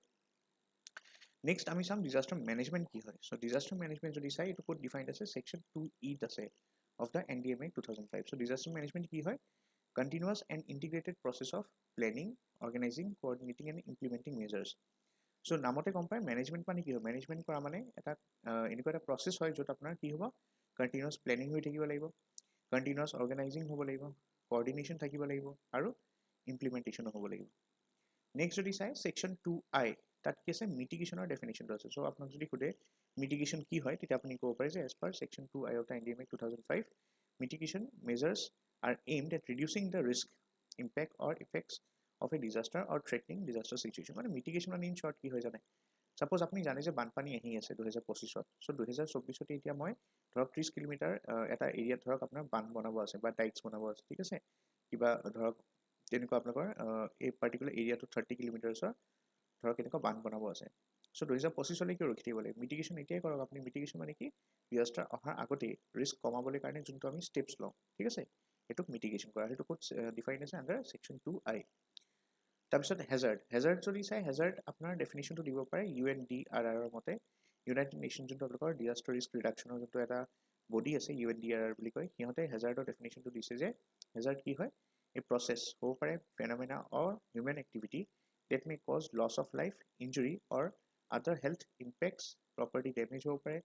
নেক্সট আমি চাম ডিজাষ্টাৰ মেনেজমেণ্ট কি হয়। চ' ডিজাষ্টাৰ মেনেজমেণ্ট যদি চাই এইটো ক'ত ডিফাইন্ড আছে, ছেকশ্যন 2E আছে of the NDMA 2005। So' disaster management কি হয়, continuous and integrated process of planning, organising, coordinating and implementing measures. So' নামতে গম পায় মেনেজমেণ্ট মানে কি হয়, মেনেজমেণ্ট কৰা মানে এটা এনেকুৱা এটা প্ৰচেছ হয় য'ত আপোনাৰ কি হ'ব, কণ্টিনিউৱাছ প্লেনিং হৈ থাকিব লাগিব, কণ্টিনিউৱাছ অৰ্গেনাইজিং হ'ব লাগিব, কোঅৰ্ডিনেশ্যন থাকিব লাগিব আৰু ইমপ্লিমেণ্টেশ্যনো হ'ব লাগিব। নেক্সট যদি চাই ছেকশ্যন 2I, তাত কি আছে, মিটিগেশ্যনৰ ডেফিনেশ্যনটো আছে। চ' আপোনাক যদি সোধে মিটিগেশ্যন কি হয়, তেতিয়া আপুনি ক'ব পাৰে যে as per section 2I of the NDMA 2005, mitigation measures are aimed at reducing the risk, impact or effects of a disaster or threatening disaster situation. মানে মিটিগেশ্যন মানে ইন শ্বৰ্ট কি হয় জানে, ছাপ'জ আপুনি জানে যে বানপানী আহি আছে 2025-ত, চ' 2024-তে এতিয়া মই ধৰক 30 কিলোমিটাৰ এটা এৰিয়াত ধৰক আপোনাৰ বান্ধ বনাব আছে বা ডাইকছ বনাব আছে, ঠিক আছে, কিবা ধৰক তেনেকুৱা আপোনালোকৰ এই পাৰ্টিকুলাৰ এৰিয়াটো 30 কিলোমিটাৰ্ছৰ ধৰক এনেকুৱা বান্ধ বনাব আছে। চ' 2025-লৈ কিয় ৰখি থাকিব লাগে, মিটিগেশ্যন এতিয়াই কৰক আপুনি। মিটিগেশ্যন মানে কি, ডিজাষ্টাৰ অহাৰ আগতেই ৰিস্ক কমাবলৈ কাৰণে যোনটো আমি ষ্টেপছ লওঁ, ঠিক আছে, সেইটোক মিটিগেশ্যন কৰা। সেইটো ক'ত ডিফাইন আছে, আণ্ডাৰ ছেকশ্যন 2I। তাৰপিছত হেজাৰ্ড যদি চাই, হেজাৰ্ড আপোনাৰ ডেফিনেশ্যনটো দিব পাৰে UNDRR মতে, ইউনাইটেড নেশ্যন যোনটো আপোনালোকৰ ডিজাষ্টাৰ ৰিস্ক ৰিডাকশ্যনৰ যোনটো এটা বডি আছে UNDRR বুলি কয়, সিহঁতে হেজাৰ্ডৰ ডেফিনেশ্যনটো দিছে যে হেজাৰ্ড কি হয়, এই প্ৰচেছ হ'ব পাৰে phenomena or human activity that may cause loss of life, injury or other health impacts, property damage হ'ব পাৰে,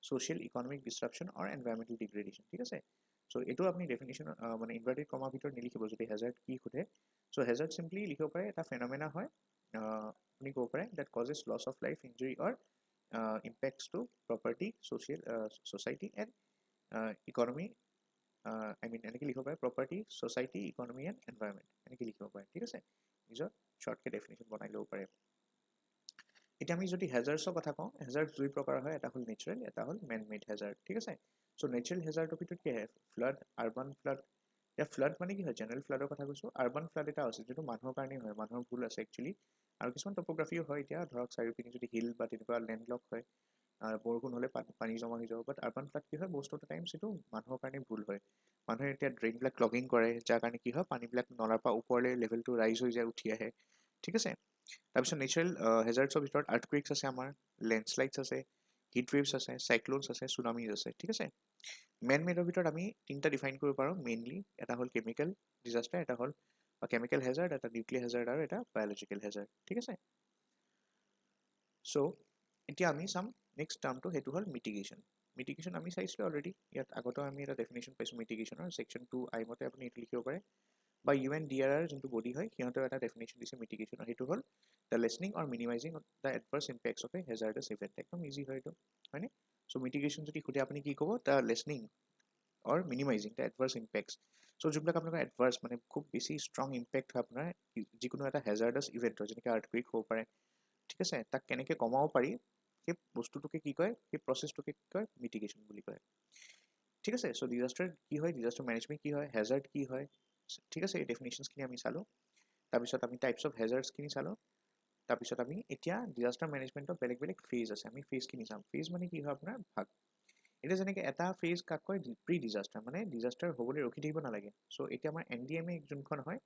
social economic disruption or environmental degradation, ঠিক আছে। চ' এইটো আপুনি ডেফিনেশ্যন মানে ইনভাৰ্টেড কমাৰ ভিতৰত নিলিখিব যদি হেজাৰ্ড কি সোধে। চ' হেজাৰ্ড চিম্পলি লিখিব পাৰে এটা ফেনমেনা হয়, আপুনি ক'ব পাৰে that causes loss of life, injury or impacts to property, social, society and economy, এনেকৈ লিখিব পাৰে property, society, economy and environment, এনেকৈ লিখিব পাৰে, ঠিক আছে, নিজৰ শ্বৰ্টকৈ ডেফিনেশ্যন বনাই ল'ব পাৰে। এতিয়া আমি যদি হেজাৰ্ছৰ কথা কওঁ, হেজাৰ্ছ দুই প্ৰকাৰ হয়, এটা হ'ল নেচাৰেল, এটা হ'ল মেন মেড হেজাৰ্ড, ঠিক আছে। চ' নেচাৰেল হেজাৰ্ডৰ ভিতৰত কি আহে, ফ্লাড, আৰ্বান ফ্লাড। এতিয়া ফ্লাড মানে কি হয়, জেনেৰেল ফ্লাডৰ কথা কৈছোঁ। আৰ্বান ফ্লাড এটা আছে যিটো মানুহৰ কাৰণেই হয়, মানুহৰ ভুল আছে একচুৱেলি, আৰু কিছুমান টপ'গ্ৰাফিও হয়। এতিয়া ধৰক চাৰিওপিনে যদি হিল বা তেনেকুৱা লেণ্ডলক হয়, বৰষুণ হ'লে পানী জমা হৈ যাব। বাট আৰ্বান ফ্লাড কি হয়, most of the times সেইটো মানুহৰ কাৰণে ভুল হয়। মানুহে এতিয়া ড্ৰেইনবিলাক ক্লগিং কৰে, যাৰ কাৰণে কি হয়, পানীবিলাক নলাৰ পৰা ওপৰলৈ লেভেলটো ৰাইজ হৈ যায়, উঠি আহে, ঠিক আছে। তাৰপিছত নেচাৰেল হেজাৰ্ডছৰ ভিতৰত আৰ্থকুৱেকছ আছে, আমাৰ লেণ্ডশ্লাইডছ আছে, হিট ৱেভছ আছে, চাইক্লোনছ আছে, চুনামিজ আছে, ঠিক আছে। মেন মেডৰ ভিতৰত আমি তিনিটা ডিফাইন কৰিব পাৰোঁ মেইনলি, এটা হ'ল কেমিকেল ডিজাষ্টাৰ, এটা হ'ল কেমিকেল হেজাৰ্ড, এটা নিউক্লিয়াৰ হেজাৰ্ড আৰু এটা বায়'লজিকেল হেজাৰ্ড, ঠিক আছে। চ' এতিয়া আমি চাম নেক্সট টাৰ্মটো, সেইটো হ'ল মিটিগেশ্যন। মিটিগেশ্যন আমি চাইছিলোঁ অলৰেডি, ইয়াত আগতেও আমি এটা ডেফিনেশ্যন পাইছোঁ মিটিগেশ্যনৰ, ছেকশ্যন 2I মতে আপুনি এইটো লিখিব পাৰে, বা UNDRR যোনটো বডি হয় সিহঁতৰ এটা ডেফিনেশ্যন দিছে মিটিগেশ্যনৰ, সেইটো হ'ল the lessening or minimising the adverse impacts of a hazardous event. একদম ইজি হয় এইটো, হয়নে? চ' মিটিগেশ্যন যদি সুধে আপুনি কি ক'ব? The lessening or minimising the adverse impacts. So' যোনবিলাক আপোনালোকৰ এডভাৰ্ছ মানে খুব বেছি ষ্ট্ৰং ইম্পেক্ট হয় আপোনাৰ যিকোনো এটা হেজাৰ্ডাছ ইভেণ্টৰ, যেনেকৈ আৰ্থকুৱেক হ'ব পাৰে, ঠিক আছে, তাক কেনেকৈ কমাব পাৰি সেই বস্তুটোকে কি কয়, সেই প্ৰচেছটোকে কি কয়? মিটিগেশ্যন বুলি কয়। ঠিক আছে, চ' ডিজাষ্টাৰ কি হয়, ডিজাষ্টাৰ মেনেজমেণ্ট কি হয়, হেজাৰ্ড কি হয়, ঠিক আছে, এই ডেফিনেশ্যনছখিনি আমি চালোঁ। তাৰপিছত আমি টাইপছ অফ হেজাৰ্ডছখিনি চালোঁ। তাৰপিছত আমি এতিয়া ডিজাষ্টাৰ মেনেজমেণ্টৰ বেলেগ বেলেগ ফেজ আছে, আমি ফেজখিনি চাম। ফেজ মানে কি হয় আপোনাৰ ভাগ। এতিয়া যেনেকৈ এটা ফেজ কাক কয়? প্ৰি ডিজাষ্টাৰ, মানে ডিজাষ্টাৰ হ'বলৈ ৰখি থাকিব নালাগে। চ' এতিয়া আমাৰ NDMA যোনখন হয়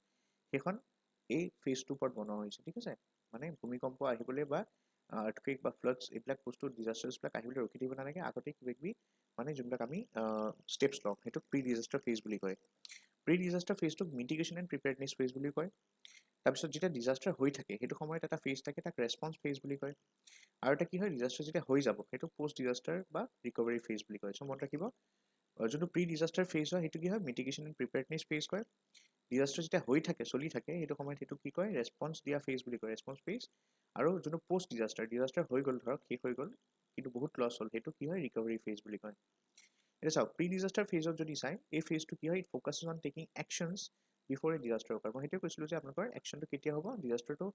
সেইখন এই ফেজটোৰ ওপৰত বনোৱা হৈছে, ঠিক আছে, মানে ভূমিকম্প আহিবলৈ বা আৰ্থকুৱেক বা ফ্লাডছ এইবিলাক বস্তু ডিজাষ্টাৰ্ছবিলাক আহিবলৈ ৰখি থাকিব নালাগে, আগতে কিবা কিবি মানে যোনবিলাক আমি ষ্টেপছ লওঁ সেইটোক প্ৰি ডিজাষ্টাৰ ফেজ বুলি কয়। Pre disaster ফেজটোক মিটিগেশ্যন and preparedness phase বুলি কয়। তাৰপিছত যেতিয়া ডিজাষ্টাৰ হৈ থাকে সেইটো সময়ত এটা ফেজ থাকে, তাক ৰেছপন্স ফেজ বুলি কয়। আৰু এটা কি হয়, ডিজাষ্টাৰ যেতিয়া হৈ যাব সেইটো পষ্ট ডিজাষ্টাৰ বা ৰিকভাৰী ফেজ বুলি কয়। চ' মনত ৰাখিব, যোনটো প্ৰি ডিজাষ্টাৰ ফেজ হয় সেইটো কি হয়? মিটিগেশ্যন এণ্ড প্ৰিপেয়াৰনেছ ফেজ কয়। ডিজাষ্টাৰ যেতিয়া হৈ থাকে, চলি থাকে, সেইটো সময়ত সেইটো কি কয়? ৰেছপন্স দিয়া ফেজ বুলি কয়, ৰেছপন্স ফেজ। আৰু যোনটো পষ্ট ডিজাষ্টাৰ, ডিজাষ্টাৰ হৈ গ'ল, ধৰক শেষ হৈ গ'ল কিন্তু বহুত লছ হ'ল, সেইটো কি হয়? ৰিকভাৰী ফেজ বুলি কয়। এতিয়া চাওক, প্ৰি ডিজাষ্টাৰ ফেজত যদি চাই, এই ফেজটো কি হয়? It focuses on taking actions before a disaster occur. মই সেইটোৱে কৈছিলোঁ যে আপোনালোকৰ একশ্যনটো কেতিয়া হ'ব? ডিজাষ্টাৰটো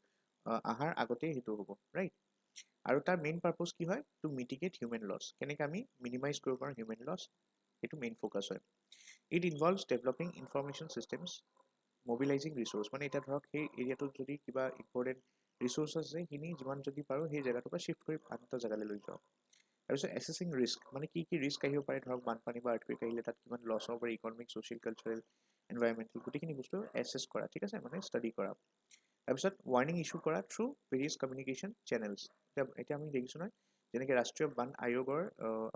অহাৰ আগতেই সেইটো হ'ব, ৰাইট? আৰু তাৰ মেইন পাৰ্পজ কি হয়? To mitigate human loss. কেনেকৈ আমি মিনিমাইজ কৰিব পাৰোঁ হিউমেন লছ, সেইটো মেইন ফ'কাছ হয়। It involves developing information systems, mobilising resource, মানে এতিয়া ধৰক সেই এৰিয়াটোত যদি কিবা ইম্পৰ্টেণ্ট ৰিচোৰ্চ আছে সেইখিনি যিমান যদি পাৰোঁ সেই জেগাটোৰ পৰা শ্বিফ্ট কৰি আন এটা জেগালৈ লৈ যাওঁ। তাৰপিছত এছেছিং ৰিস্ক, মানে কি কি ৰিস্ক আহিব পাৰে, ধৰক বানপানী বা আৰ্থকুৱেক আহিলে তাত কিমান লছ হ'ব পাৰে, ইকনমিক, ছ'চিয়েল, কালচাৰেল, এনভাইৰমেণ্টেল, গোটেইখিনি বস্তু এছেছ কৰা, ঠিক আছে, মানে ষ্টাডি কৰা। তাৰপিছত ৱাৰ্ণিং ইছ্যু কৰা থ্ৰু ভেৰিয়াছ কমিউনিকেশ্যন চেনেলছ। এতিয়া আমি দেখিছোঁ নহয়, যেনেকৈ ৰাষ্ট্ৰীয় বান আয়োগৰ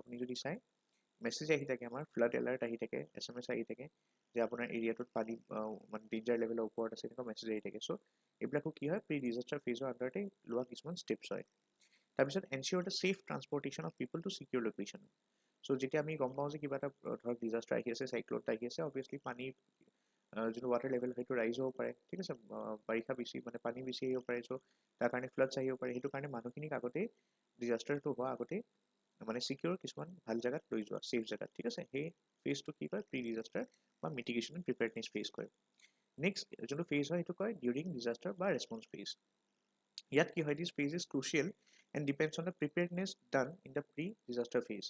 আপুনি যদি চাই মেছেজ আহি থাকে, আমাৰ ফ্লাড এলাৰ্ট আহি থাকে, SMS আহি থাকে যে আপোনাৰ এৰিয়াটোত পানী মানে ডেঞ্জাৰ লেভেলৰ ওপৰত আছে, এনেকুৱা মেছেজ আহি থাকে। চ' এইবিলাকো কি হয়? প্ৰি ডিজাষ্টাৰ ফেজৰ আণ্ডাৰতে লোৱা কিছুমান ষ্টেপছ হয়। তাৰপিছত ensure the safe transportation of people to secure location. So' যেতিয়া আমি গম পাওঁ যে কিবা এটা ধৰক ডিজাষ্টাৰ আহি আছে, চাইক্লন আহি আছে, অবভিয়াছলি পানীৰ যোনটো ৱাটাৰ লেভেল সেইটো ৰাইজ হ'ব পাৰে, ঠিক আছে, বাৰিষা বেছি মানে পানী বেছি আহিব পাৰে, চ' তাৰ কাৰণে ফ্লাডছ আহিব পাৰে। সেইটো কাৰণে মানুহখিনিক আগতেই ডিজাষ্টাৰটো হোৱা আগতেই মানে চিকিউৰ কিছুমান ভাল জেগাত লৈ যোৱা, ছেফ জেগাত, ঠিক আছে। সেই ফেজটো কি কয়? প্ৰি ডিজাষ্টাৰ বা মিটিগেশ্যন এণ্ড প্ৰিপেয়াৰনেছ ফেজ কয়। নেক্সট যোনটো ফেজ হয় সেইটো কয় ডিউৰিং ডিজাষ্টাৰ বা ৰেছপন্স ফেজ। ইয়াত কি হয়? This phase is crucial and depends on the preparedness done in the pre disaster phase.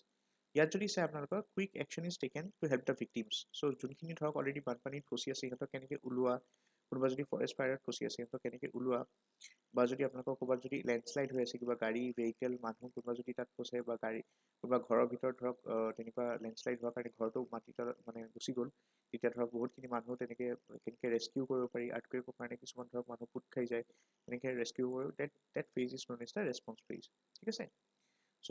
ইয়াত যদি চাই আপোনালোকৰ quick action is taken to help the victims. So' যোনখিনি ধৰক অলৰেডি বানপানীত ফচি আছে সিহঁতক কেনেকৈ ওলোৱা, কোনোবা যদি ফৰেষ্ট ফায়াৰত ফচি আছে সিহঁতক কেনেকৈ ওলোৱা, বা যদি আপোনালোকৰ ক'ৰবাত যদি লেণ্ডশ্লাইড হৈ আছে, কিবা গাড়ী, ভেহিকেল, মানুহ কোনোবা যদি তাত ফচে, বা গাড়ী কোনোবা ঘৰৰ ভিতৰত ধৰক তেনেকুৱা লেণ্ডশ্লাইড হোৱাৰ কাৰণে ঘৰটো মাটি তলত মানে গুচি গ'ল, তেতিয়া ধৰক বহুতখিনি মানুহ তেনেকৈ কেনেকৈ ৰেস্কিউ কৰিব পাৰি। আৰ্থকুৱেকৰ কাৰণে কিছুমান ধৰক মানুহ পোত খাই যায়, তেনেকৈ ৰেস্কিউ কৰোঁ, that phase is known as the response phase, ঠিক আছে। চ'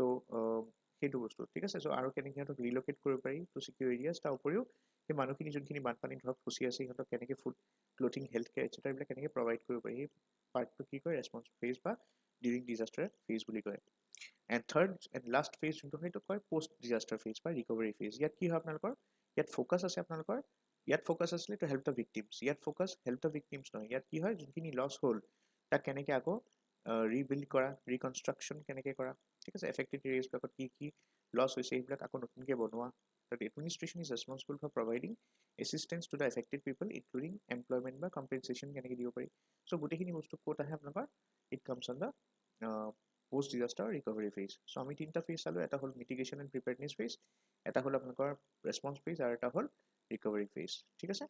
সেইটো বস্তু, ঠিক আছে। চ' আৰু কেনেকৈ সিহঁতক ৰিল'কেট কৰিব পাৰি টু চিকিউৰ এৰিয়াছ। তাৰ উপৰিও সেই মানুহখিনি যোনখিনি বানপানীত ধৰক ফচি আছে সিহঁতক কেনেকৈ food, clothing, health care etcetera এইবিলাক কেনেকৈ প্ৰভাইড কৰিব পাৰি, সেই পাৰ্টটো কি কয়? ৰেছপন্স ফেজ বা ডিউৰিং ডিজাষ্টাৰ ফেজ বুলি কয়। And third and last phase যোনটো সেইটো কয় পষ্ট ডিজাষ্টাৰ ফেজ বা ৰিকভাৰী ফেজ। ইয়াত কি হয় আপোনালোকৰ? ইয়াত ফ'কাছ আছে আপোনালোকৰ, ইয়াত ফ'কাছ আছিলে টু হেল্প দ্য ভিক্টিমছ। ইয়াত ফ'কাছ হেল্প দ্য ভিক্টিমছ নহয়, ইয়াত কি হয়? যোনখিনি লছ হ'ল তাক কেনেকৈ আকৌ ৰিবিল্ড কৰা, ৰিকনষ্ট্ৰাকশ্যন কেনেকৈ কৰা, ঠিক আছে। এফেক্টেড এৰিয়াছবিলাকত কি কি লছ হৈছে সেইবিলাক আকৌ নতুনকৈ বনোৱা। The administration is responsible for providing assistance to the affected people including employment বা কম্পেনচেশ্যন কেনেকৈ দিব পাৰি। চ' গোটেইখিনি বস্তু ক'ত আহে আপোনালোকৰ? It comes on the post disaster recovery phase. So' আমি তিনিটা ফেজ চালোঁ, এটা হ'ল মিটিগেশ্যন এণ্ড প্ৰিপেয়াৰনেছ ফেজ, এটা হ'ল আপোনালোকৰ ৰেছপন্স ফেজ, আৰু এটা হ'ল ৰিকভাৰী ফেজ, ঠিক আছে।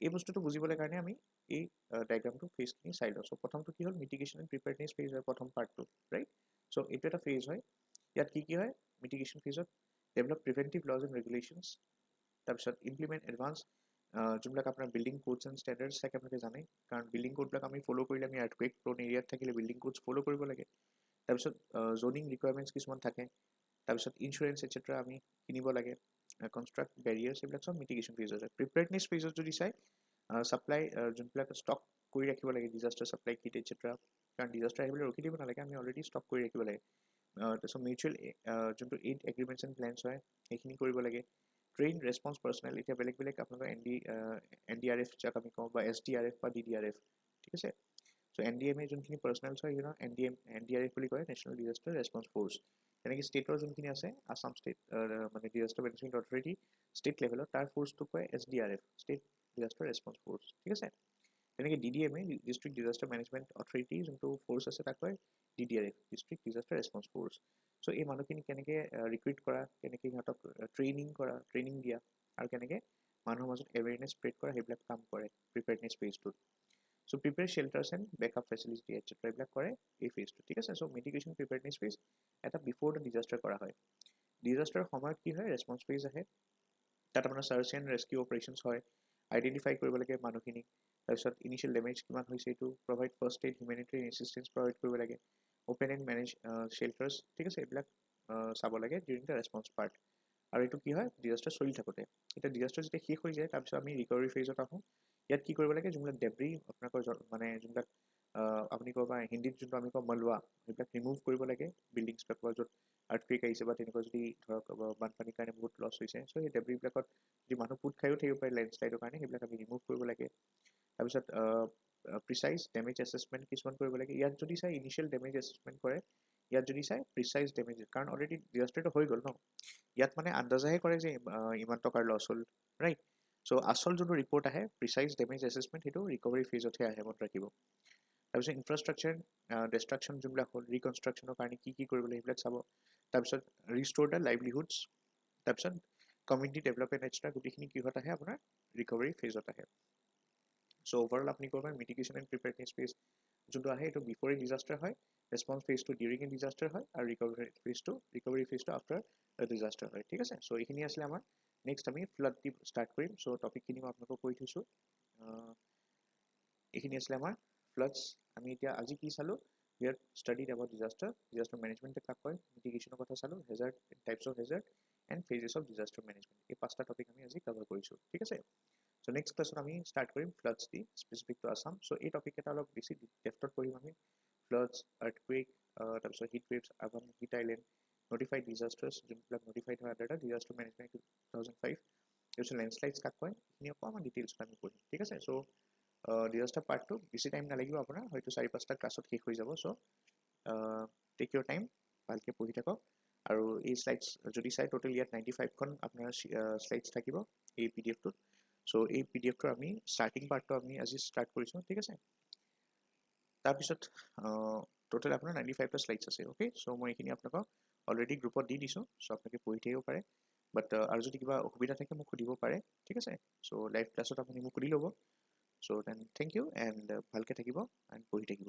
এই বস্তুটো বুজিবলৈ কাৰণে আমি এই ডায়েগ্ৰামটো ফেজখিনি চাই লওঁ। চ' প্ৰথমটো কি হ'ল? মিটিগেশ্যন এণ্ড প্ৰিপেয়াৰনেছ ফেজ হয় প্ৰথম পাৰ্টটো, ৰাইট। চ' এইটো এটা ফেজ হয়। ইয়াত কি কি হয়? মিটিগেশ্যন ফেজত develop preventive laws and regulations, তাৰপিছত ইমপ্লিমেণ্ট এডভান্স যোনবিলাক আপোনাৰ বিল্ডিং কোডছ এণ্ড ষ্টেণ্ডাৰ্ডছ থাকে আপোনালোকে জানে, কাৰণ বিল্ডিং কোডবিলাক আমি ফ'ল' কৰিলে আমি আৰ্থকুৱেক প্ৰ'ন এৰিয়াত থাকিলে বিল্ডিং কোডছ ফ'ল' কৰিব লাগে। তাৰপিছত জ'নিং ৰিকুৱাৰমেণ্টছ কিছুমান থাকে, তাৰপিছত ইঞ্চুৰেঞ্চ এটচেট্ৰা আমি কিনিব লাগে, কনষ্ট্ৰাক্ট বেৰিয়াৰ্ছ, এইবিলাক চব মিটিগেশ্যন ফেজত হয়। প্ৰিপেয়াৰনেছ ফেজত যদি চাই ছাপ্লাই যোনবিলাক ষ্টক কৰি ৰাখিব লাগে, ডিজাষ্টাৰ ছাপ্লাই কিট এটচেট্ৰা, কাৰণ ডিজাষ্টাৰ আহিবলৈ ৰখি দিব নালাগে, আমি অলৰেডি ষ্টক কৰি ৰাখিব লাগে। তাৰপিছত মিউচুৱেল যোনটো এইড এগ্ৰিমেণ্টছ এণ্ড প্লেনছ হয় সেইখিনি কৰিব লাগে। ট্ৰেইন ৰেছপন্স পাৰ্চনেল, এতিয়া বেলেগ বেলেগ আপোনালোকৰ NDRF যাক আমি কওঁ বা SDRF বা DDRF, ঠিক আছে। চ' NDMA যোনখিনি পাৰ্চনেলছ হয় NDRF বুলি কয়, নেশ্যনেল ডিজাষ্টাৰ ৰেছপন্স ফ'ৰ্চ। তেনেকৈ ষ্টেটৰ যোনখিনি আছে আছাম ষ্টেট মানে ডিজাষ্টাৰ মেনেজমেণ্ট অথৰিটি ষ্টেট লেভেলত, তাৰ ফ'ৰ্চটোক কয় SDRF, state disaster response force, ঠিক আছে। তেনেকৈ DDMA district disaster management authority যোনটো ফ'ৰ্চ আছে তাক কয় DDRF, district disaster response force. So' এই মানুহখিনি কেনেকৈ ৰিক্ৰুইট কৰা, কেনেকৈ সিহঁতক ট্ৰেইনিং দিয়া, আৰু কেনেকৈ মানুহৰ মাজত এৱেৰনেছ স্প্ৰেড কৰা, সেইবিলাক কাম কৰে প্ৰিপেয়াৰনেছ ফেজটোত। So' prepare shelters and backup facility etcetera এইবিলাক কৰে এই ফেজটো, ঠিক আছে। চ' মিটিগেশ্যন প্ৰিপেয়াৰনেছ ফেজ এটা বিফ'ৰ দ্য ডিজাষ্টাৰ কৰা হয়। ডিজাষ্টাৰৰ সময়ত কি হয়, ৰেছপন্স ফেজ আহে, তাত আপোনাৰ চাৰ্চ এণ্ড ৰেস্কিউ অপাৰেশ্যনছ হয়, আইডেণ্টিফাই কৰিব লাগে মানুহখিনি, তাৰপিছত ইনিচিয়েল ডেমেজ কিমান হৈছে এইটো provide first aid humanitarian assistance provide কৰিব লাগে, অ'পেন এণ্ড মেনেজ শেল্টাৰ্ছ, ঠিক আছে, এইবিলাক চাব লাগে ডিউৰিং দ্য ৰেছপন্স পাৰ্ট। আৰু এইটো কি হয়, ডিজাষ্টাৰ চলি থাকোঁতে। এতিয়া ডিজাষ্টাৰ যেতিয়া শেষ হৈ যায় তাৰপিছত আমি ৰিকভাৰী ফেজত আহোঁ। ইয়াত কি কৰিব লাগে, যোনবিলাক ডেব্ৰি আপোনালোকৰ মানে যোনবিলাক আপুনি ক'ব পাৰে হিন্দীত যোনটো আমি কওঁ মলুৱা, সেইবিলাক ৰিমুভ কৰিব লাগে বিল্ডিংছবিলাকৰ য'ত আৰ্থকুৱেক আহিছে বা তেনেকুৱা যদি ধৰক বানপানীৰ কাৰণে বহুত লছ হৈছে। চ' সেই ডেব্ৰিবিলাকত যদি মানুহ পোত খায়ো থাকিব পাৰে লেণ্ডশ্লাইডৰ কাৰণে, সেইবিলাক আমি ৰিমুভ কৰিব লাগে। তাৰপিছত প্ৰিচাইজ ডেমেজ এছেছমেণ্ট কিছুমান কৰিব লাগে। ইয়াত যদি চাই ইনিচিয়েল ডেমেজ এছেছমেণ্ট কৰে, ইয়াত যদি চাই প্ৰিচাইজ ডেমেজ, কাৰণ অলৰেডি ডিজাষ্টাৰটো হৈ গ'ল ন, ইয়াত মানে আন্দাজাহে কৰে যে ইমান টকাৰ লছ হ'ল, ৰাইট। চ' আচল যোনটো ৰিপৰ্ট আহে প্ৰিচাইজ ডেমেজ এছেছমেণ্ট, সেইটো ৰিকভাৰী ফেজতহে আহে, মনত ৰাখিব। তাৰপিছত ইনফ্ৰাষ্ট্ৰাকচাৰ ডিষ্ট্ৰাকশ্যন যোনবিলাক হ'ল, ৰিকনষ্ট্ৰাকশ্যনৰ কাৰণে কি কি কৰিব লাগে সেইবিলাক চাব। তাৰপিছত ৰিষ্ট'ৰ দ্য লাইভলিহুডছ, তাৰপিছত কমিউনিটি ডেভেলপমেণ্ট এটচেট্ৰা, গোটেইখিনি কিহত আহে আপোনাৰ ৰিকভাৰী ফেজত আহে। চ' অভাৰঅল আপুনি ক'ব পাৰে মিটিগেশ্যন এণ্ড প্ৰিপেয়াৰনেছ ফেজ যোনটো আহে এইটো বিফ'ৰ এ ডিজাষ্টাৰ হয়, ৰেছপন্স ফেজটো ডিউৰিং এ ডিজাষ্টাৰ হয়, আৰু ৰিকভাৰী ফেজটো আফটাৰ ডিজাষ্টাৰ হয়, ঠিক আছে। চ' এইখিনি আছিলে আমাৰ। নেক্সট আমি ফ্লাড দি ষ্টাৰ্ট কৰিম। চ' টপিকখিনি মই আপোনালোকক কৈ থৈছোঁ। এইখিনি আছিলে আমাৰ ফ্লাডছ। আমি এতিয়া আজি কি চালোঁ, we are studied about disaster management কাক কয়, মিটিগেশ্যনৰ কথা চালোঁ, hazard, types of hazard and phases of disaster management, এই 5টা টপিক আমি আজি কভাৰ কৰিছোঁ, ঠিক আছে। চ' নেক্সট ক্লাছত আমি ষ্টাৰ্ট কৰিম ফ্লাডছ দি, স্পেচিফিক টু আছাম। চ' এই টপিক এটা অলপ বেছি ডেপ্থত পঢ়িম আমি। ফ্লাডছ, আৰ্থকুৱেক, তাৰপিছত heat waves, urban heat island, notified disasters যোনবিলাক নটিফাইড হয় আণ্ডাৰ দ্য ডিজাষ্টাৰ মেনেজমেণ্ট 2005, তাৰপিছত লেণ্ডশ্লাইডছ কাক কয়, এইখিনি অকণমান ডিটেইলছত আমি পঢ়িম, ঠিক আছে। চ' ডিজাষ্টাৰ পাৰ্টটো বেছি টাইম নালাগিব আপোনাৰ, হয়তো 4-5টা ক্লাছত শেষ হৈ যাব। চ' টেক ইউৰ টাইম, ভালকৈ পঢ়ি থাকক। আৰু এই শ্লাইডছ যদি চাই টোটেল ইয়াত 95খন আপোনাৰ শ্লাইডছ থাকিব এই PDF-টোত। চ' এই PDF-টোৰ আমি ষ্টাৰ্টিং পাৰ্টটো আমি আজি ষ্টাৰ্ট কৰিছোঁ, ঠিক আছে। তাৰপিছত টোটেল আপোনাৰ 95টা শ্লাইডছ আছে, অ'কে। চ' মই এইখিনি আপোনালোকক অলৰেডি গ্ৰুপত দি দিছোঁ, চ' আপোনালোকে পঢ়ি থাকিব পাৰে। বাট আৰু যদি কিবা অসুবিধা থাকে মোক সুধিব পাৰে, ঠিক আছে। চ' লাইভ ক্লাছত আপুনি মোক সুধি ল'ব। চ' দেন থেংক ইউ এণ্ড ভালকৈ থাকিব এণ্ড পঢ়ি থাকিব।